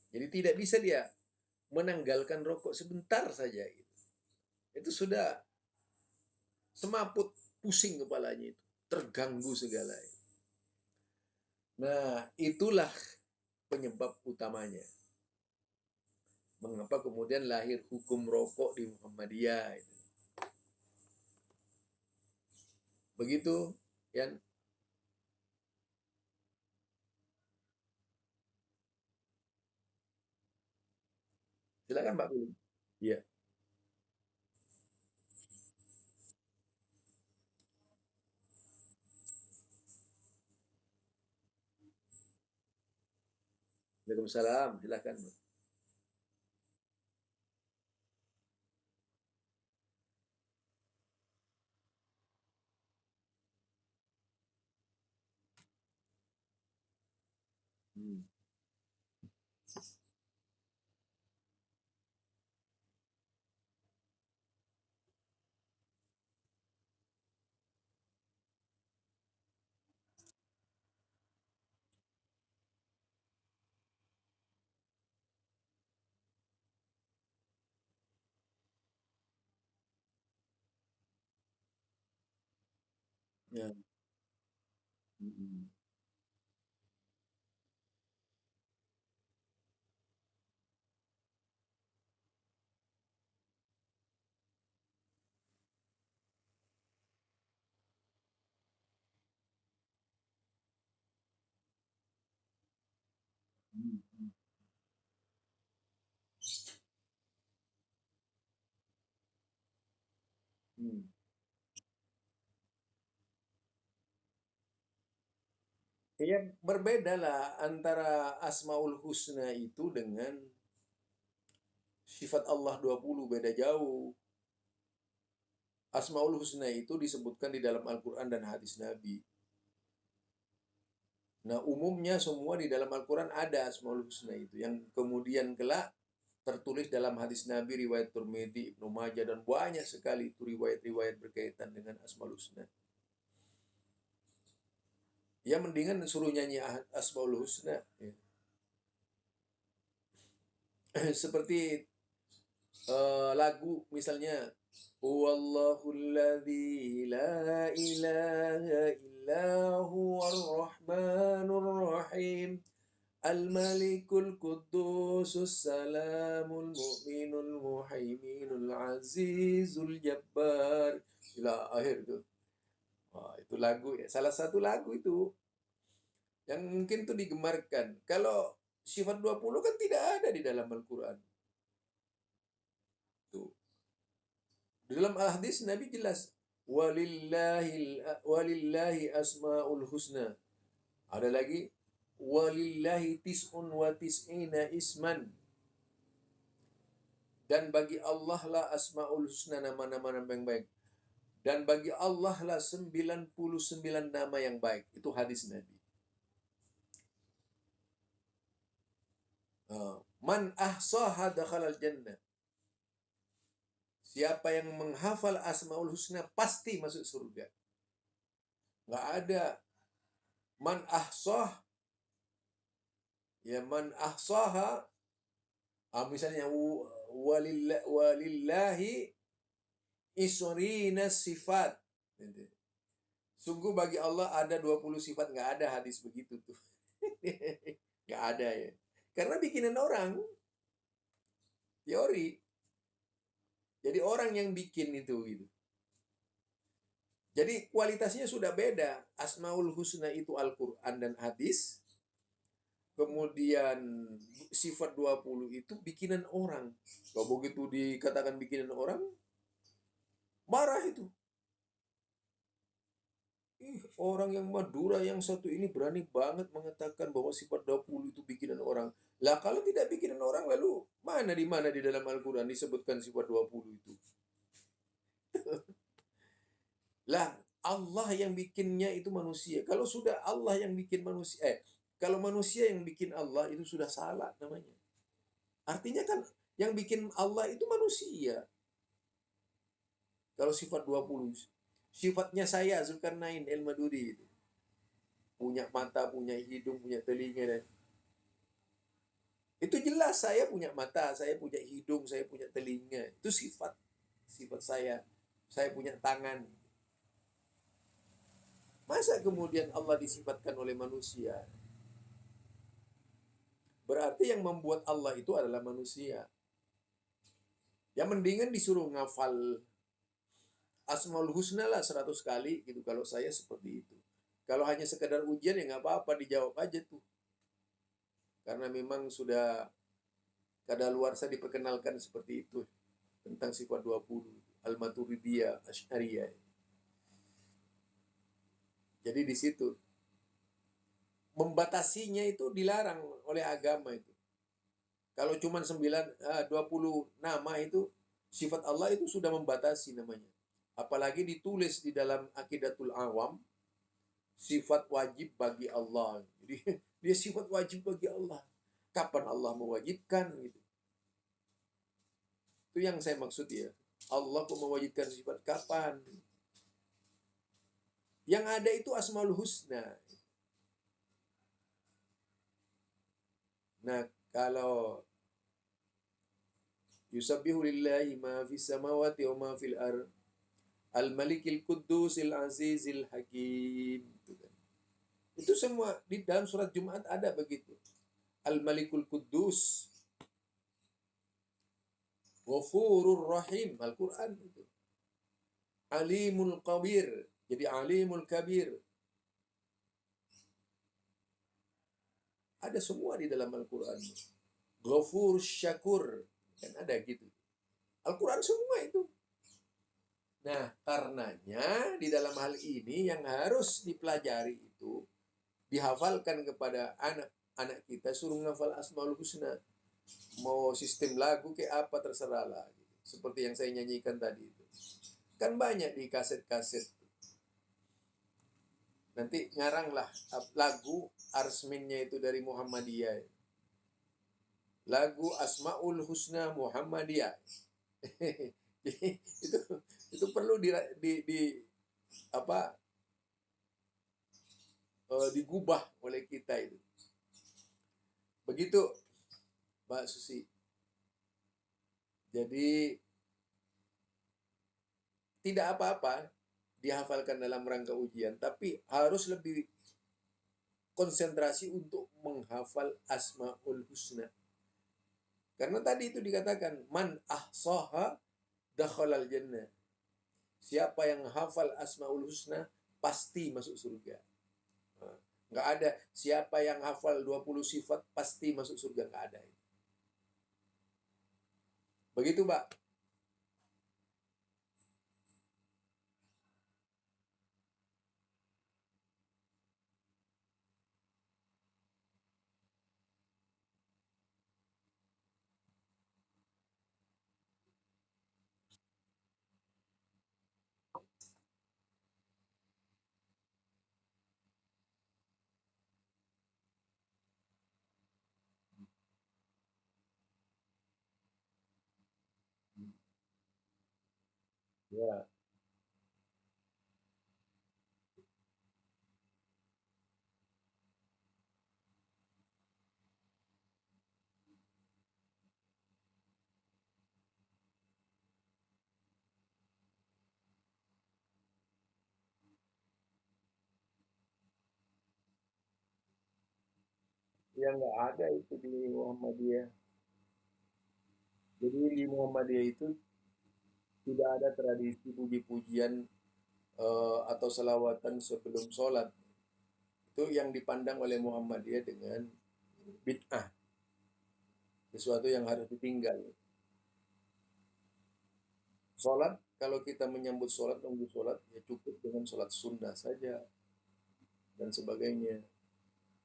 Jadi tidak bisa dia menanggalkan rokok sebentar saja. Itu sudah semaput, pusing kepalanya itu, terganggu segala. Nah, itulah penyebab utamanya. Mengapa kemudian lahir hukum rokok di Muhammadiyah. Begitu, Yan. Silakan Pak Pilih. Iya. Waalaikumsalam. Silakan. Hmm. Ya. Hmm. Hmm. Hmm. Ya, berbeda lah antara Asmaul Husna itu dengan sifat Allah 20, beda jauh. Asmaul Husna itu disebutkan di dalam Al-Quran dan hadis Nabi. Nah, umumnya semua di dalam Al-Quran ada Asmaul Husna itu. Yang kemudian kelak tertulis dalam hadis Nabi, riwayat Tirmidzi, Ibnu Majah, dan banyak sekali itu riwayat-riwayat berkaitan dengan Asmaul Husna. Ya mendingan suruh nyanyi Asmaul Husna. Ya. Seperti lagu misalnya Huwallahulladzi la ilaha illa huwar rahmanur rahim Al-Malikul Qudusus Salamul Mu'minul Muhaiminul Azizul Jabbar. Ila akhir itu. Wah, itu lagu ya. Salah satu lagu itu yang mungkin tuh digemarkan. Kalau sifat 20 kan tidak ada di dalam Al-Quran. Tuh. Di dalam hadis Nabi jelas. Walillahi asma'ul husna. Ada lagi. Walillahi tis'un wa tis'ina isman. Dan bagi Allah lah asma'ul husna, nama-nama yang baik. Dan bagi Allah lah 99 nama yang baik. Itu hadis Nabi. Man ahsaha dakhalal jannah. Siapa yang menghafal asmaul husna pasti masuk surga. Nggak ada man ahsah, ya man ahsaha, misalnya walillahi isrina sifat. Sungguh bagi Allah ada 20 sifat. Nggak ada hadis begitu tuh. Nggak ada ya. Karena bikinan orang. Teori. Jadi orang yang bikin itu gitu. Jadi kualitasnya sudah beda. Asmaul husna itu Al-Quran dan hadis. Kemudian sifat 20 itu bikinan orang. Kalau begitu dikatakan bikinan orang, marah itu. Orang yang Madura yang satu ini berani banget mengatakan bahwa sifat 20 itu bikinan orang. Lah kalau tidak bikinan orang, lalu mana di dalam Al-Quran disebutkan sifat 20 itu? Lah Allah yang bikinnya itu manusia. Kalau sudah Allah yang bikin manusia, kalau manusia yang bikin Allah itu sudah salah namanya. Artinya kan yang bikin Allah itu manusia. Kalau sifat 20, sifatnya saya Zulkarnain El-Maduri itu. Punya mata, punya hidung, punya telinga dan itu jelas saya punya mata, saya punya hidung, saya punya telinga. Itu sifat saya. Saya punya tangan. Masa kemudian Allah disifatkan oleh manusia? Berarti yang membuat Allah itu adalah manusia. Ya mendingan disuruh ngafal Asmaul Husna lah 100 kali gitu kalau saya seperti itu. Kalau hanya sekedar ujian ya nggak apa-apa, dijawab aja tuh. Karena memang sudah kadaluarsa diperkenalkan seperti itu tentang sifat 20 Al-Maturidiyah Asy'ariyah. Jadi di situ membatasinya itu dilarang oleh agama itu. Kalau cuma 20 nama itu sifat Allah itu sudah membatasi namanya. Apalagi ditulis di dalam Aqidatul Awam, sifat wajib bagi Allah. Jadi dia sifat wajib bagi Allah. Kapan Allah mewajibkan gitu. Itu yang saya maksud ya. Allah kok mewajibkan sifat kapan? Yang ada itu Asmaul Husna. Nah, kalau yusabbihu lillahi ma fis samawati wa ma fil ardh Al-Malikil Qudusil Azizil Hakim. Itu semua di dalam surat Jumat ada begitu. Al-Malikul Quddus. Ghafurur Rahim. Al-Quran itu. Alimul Kabir. Jadi Alimul Kabir. Ada semua di dalam Al-Quran. Ghafur Syakur. Kan ada gitu. Al-Quran semua itu. Nah, karenanya di dalam hal ini yang harus dipelajari itu dihafalkan kepada anak kita, suruh ngafal Asmaul Husna. Mau sistem lagu kayak apa terserah lah. Seperti yang saya nyanyikan tadi itu. Kan banyak di kaset-kaset. Nanti ngaranglah lagu arsminnya itu dari Muhammadiyah. Lagu Asmaul Husna Muhammadiyah. Jadi itu perlu digubah oleh kita itu. Begitu Mbak Susi. Jadi tidak apa-apa dihafalkan dalam rangka ujian, tapi harus lebih konsentrasi untuk menghafal Asmaul Husna. Karena tadi itu dikatakan man ahsaha dakhalal jannah. Siapa yang hafal Asmaul Husna pasti masuk surga. Nah, nggak ada siapa yang hafal 20 sifat pasti masuk surga, nggak ada. Begitu, Pak. Ya, yang nggak ada itu di Muhammadiyah. Jadi di Muhammadiyah itu tidak ada tradisi puji-pujian atau selawatan sebelum sholat. Itu yang dipandang oleh Muhammadiyah dengan bid'ah, sesuatu yang harus ditinggal. Sholat, kalau kita menyambut sholat, nunggu sholat, ya cukup dengan sholat sunnah saja dan sebagainya.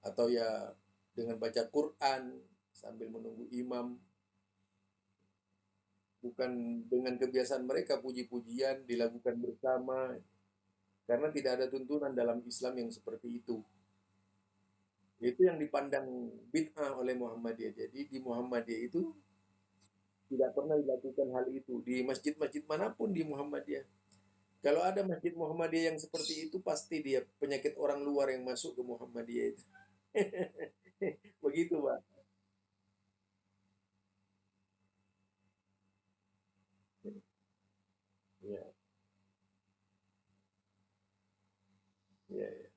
Atau ya dengan baca Quran sambil menunggu imam. Bukan dengan kebiasaan mereka puji-pujian dilakukan bersama. Karena tidak ada tuntunan dalam Islam yang seperti itu. Itu yang dipandang bid'ah oleh Muhammadiyah. Jadi di Muhammadiyah itu tidak pernah dilakukan hal itu. Di masjid-masjid manapun di Muhammadiyah. Kalau ada masjid Muhammadiyah yang seperti itu, pasti dia penyakit orang luar yang masuk ke Muhammadiyah itu. Begitu, Pak. Ya, ya, ya.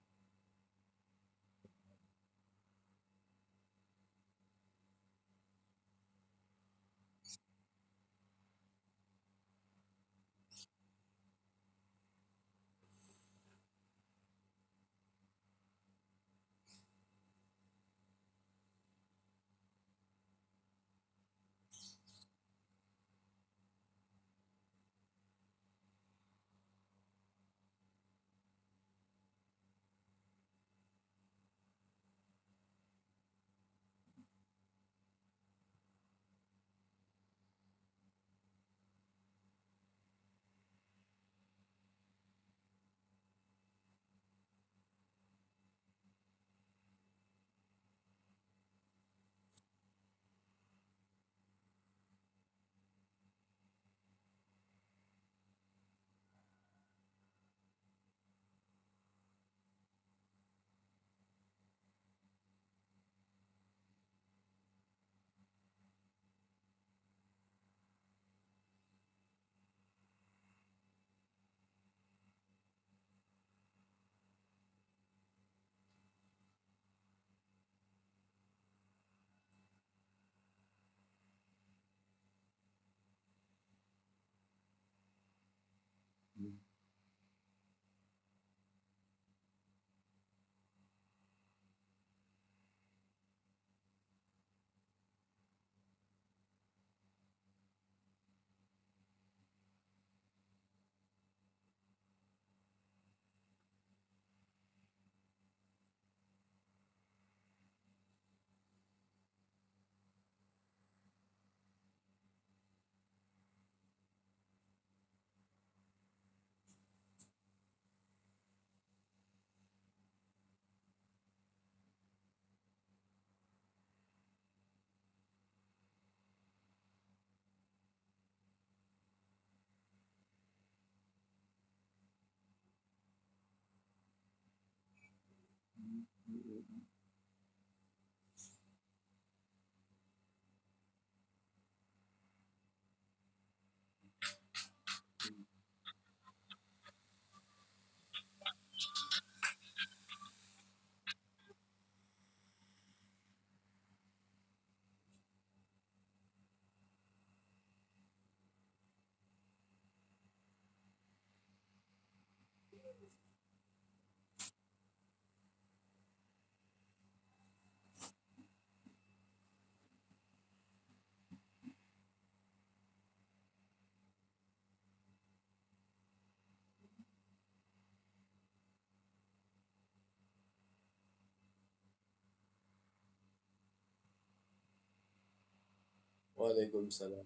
Waalaikumsalam.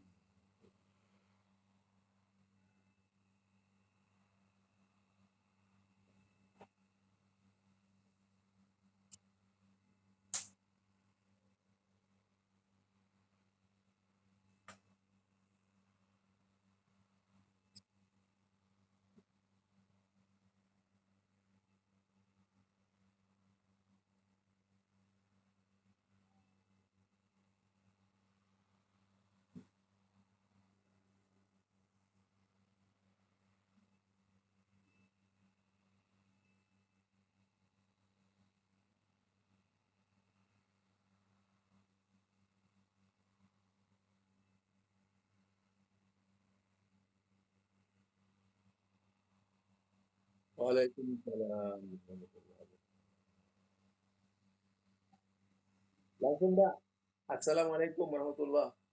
Waalaikumsalam. Langsung, Mbak. Assalamualaikum warahmatullahi